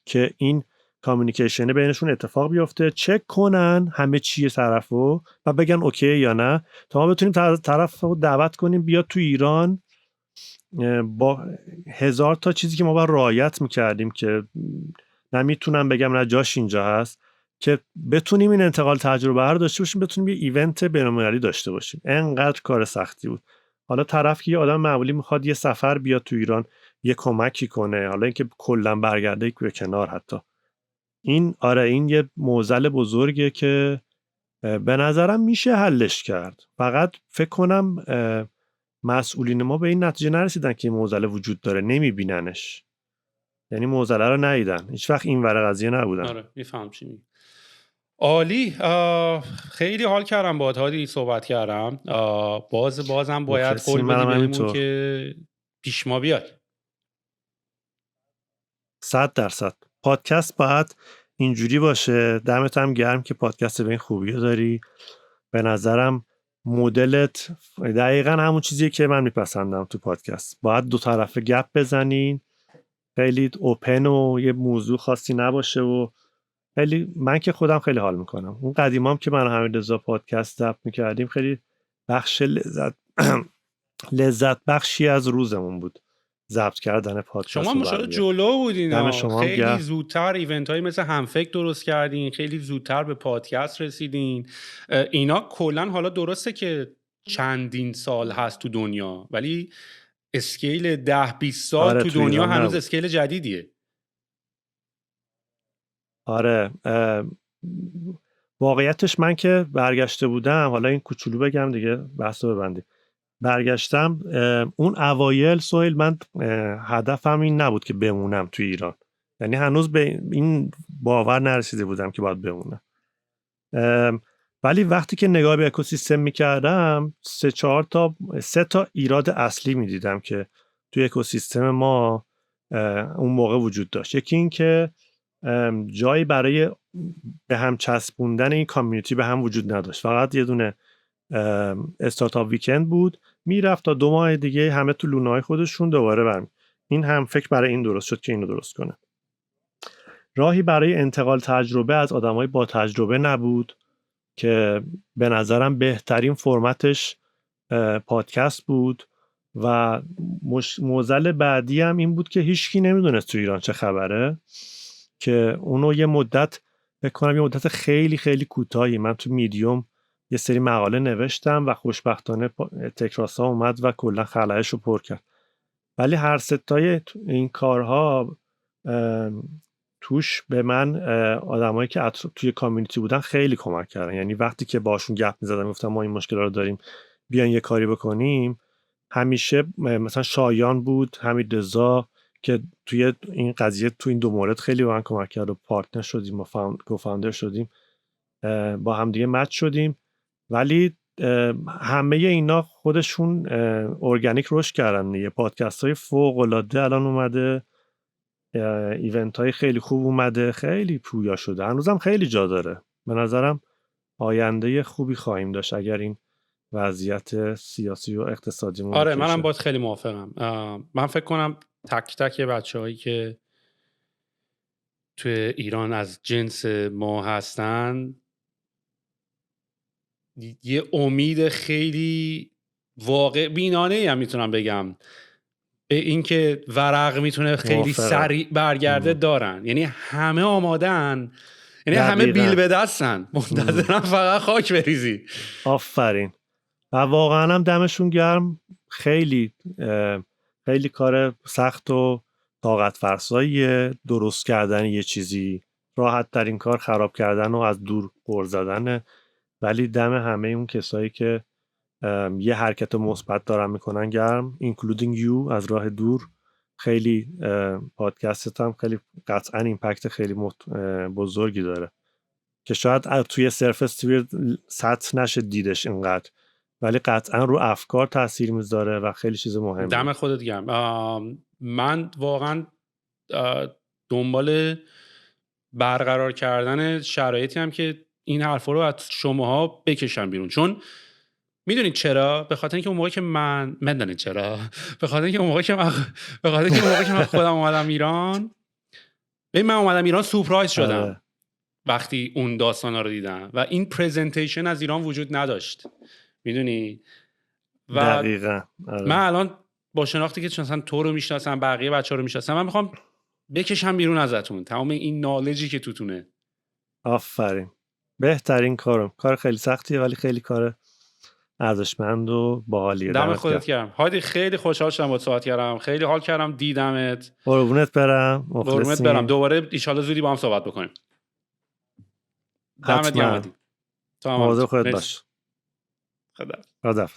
که این کامیونیکیشن بینشون اتفاق بیفته، چک کنن همه چیه طرفو و بگن اوکی یا نه، تا ما بتونیم طرفو دعوت کنیم بیاد تو ایران با 1000 تا چیزی که ما باید رعایت میکردیم که نمیتونم بگم نه جاش اینجا هست، که بتونیم این انتقال تجربه رو داشته باشیم، بتونیم یه ایونت بین‌المللی داشته باشیم. انقدر کار سختی بود. حالا طرف که یه آدم معمولی میخواد یه سفر بیاد تو ایران یه کمکی کنه، حالا اینکه کلا برگرده به کنار، حتی این یه معضل بزرگه که به نظرم میشه حلش کرد. فقط فکر کنم مسئولین ما به این نتیجه نرسیدن که این معضل وجود داره، نمیبیننش، یعنی معضله رو ندیدن، هیچ وقت این ور قضیه نبودن. آره میفهم چی میگی. عالی، خیلی حال کردم باهات هادی، صحبت کردم. بازم باید قول بدی بهمون که پیش ما بیای. 100% پادکست باید اینجوری باشه. دمت هم گرم که پادکست به این خوبی داری. به نظرم مدلت دقیقاً همون چیزیه که من میپسندم تو پادکست. باید دو طرفه گپ بزنین، خیلی اوپن و یه موضوع خاصی نباشه و خیلی من که خودم خیلی حال میکنم. اون قدیمام که من حمیدرضا پادکست ضبط میکردیم خیلی بخش لذت بخشی از روزمون بود ضبط کردن پادکست. شما مشاهده جلو بودین، خیلی زودتر ایونت هایی مثل همفکر درست کردین، خیلی زودتر به پادکست رسیدین. اینا کلن حالا درسته که چندین سال هست تو دنیا، ولی اسکیل 10-20 سال تو دنیا هنوز اسکیل جدیدیه. آره واقعیتش من که برگشته بودم، حالا این کوچولو بگم دیگه بحث رو ببندیم، برگشتم اون اوایل سهیل من هدفم این نبود که بمونم توی ایران، یعنی هنوز به این باور نرسیده بودم که باید بمونم. ولی وقتی که نگاه به اکوسیستم میکردم 3 تا ایراد اصلی میدیدم که توی اکوسیستم ما اون موقع وجود داشت. یکی این که جایی برای به هم چسبوندن این کامیونیتی به هم وجود نداشت. فقط یه دونه استارتاپ ویکند بود، میرفت تا 2 ماه دیگه همه تو لونه‌های خودشون دوباره برمی. این هم فکر برای این درست شد که اینو درست کنه. راهی برای انتقال تجربه از آدمای با تجربه نبود که به نظرم بهترین فرمتش پادکست بود و معضل بعدی هم این بود که هیچکی نمیدونست تو ایران چه خبره، که اونو یه مدت بکنم، یه مدت خیلی خیلی کوتاهی من تو میدیوم یه سری مقاله نوشتم و خوشبختانه تکراسا اومد و کلا خلایش رو پر کرد. ولی هر ستای این کارها توش به من آدمایی که توی کامیونیتی بودن خیلی کمک کردن. یعنی وقتی که باشون گپ می‌زدم گفتم ما این مشکل رو داریم بیان یه کاری بکنیم، همیشه مثلا شایان بود، حمید رضا که توی این قضیه تو این دو مورد خیلی به من کمک کرد و پارتنر شدیم و کوفاندر شدیم، با هم دیگه مچ شدیم. ولی همه اینا خودشون ارگانیک رشد کردن. یه پادکست های فوق العاده الان اومده، ایونت های خیلی خوب اومده، خیلی پویا شده، هنوزم خیلی جا داره. به نظرم آینده خوبی خواهیم داشت اگر این وضعیت سیاسی و اقتصادی آره منم باید خیلی موافقم. من فکر کنم تک تک بچه‌هایی که توی ایران از جنس ما هستن یه امید خیلی واقع بینانه هم میتونم بگم به اینکه ورق میتونه خیلی سریع برگرده دارن. یعنی همه آمادن، یعنی همه بیل به دستن، منتظرن فقط خاک بریزی. آفرین. و واقعا هم دمشون گرم. خیلی خیلی کار سخت و طاقت فرساییه درست کردن یه چیزی، راحت ترین کار خراب کردن و از دور غر زدنه. ولی دم همه اون کسایی که یه حرکت مثبت دارن میکنن گرم، including you از راه دور. خیلی پادکستت هم خیلی قطعا ایمپکت خیلی بزرگی داره که شاید توی سرفس توی سطح نشه دیدش اینقدر، ولی قطعا رو افکار تاثیر میذاره و خیلی چیز مهمه. دم خودت گرم. من واقعا دنبال برقرار کردن شرایطی هم که این حرفا رو از شماها بکشن بیرون. چون میدونید چرا؟ به خاطر اینکه اون موقعی که من چرا؟ به خاطر اینکه اون موقعی که من خودم اومدم ایران، من اومدم ایران سورپرایز شدم وقتی اون داستانا رو دیدم و این پرزنتیشن از ایران وجود نداشت، میدونی؟ و دقیقاً. من الان با شناختی که مثلا تو رو میشناسم، بقیه بچه‌ها رو میشناسم، من میخوام بکشم بیرون ازتون تمام این نالجی که توتونه. آفرین. بهترین کار خیلی سختیه ولی خیلی کار ارزشمند و باحالیه. دم خودت گرم. هادی خیلی خوشحال شدم باهات صحبت کردم، خیلی حال کردم دیدمت. قربونت برم. دوباره ان شاءالله زودی با هم صحبت بکنیم. دمت گرم. مواظب خودت باش. خدا.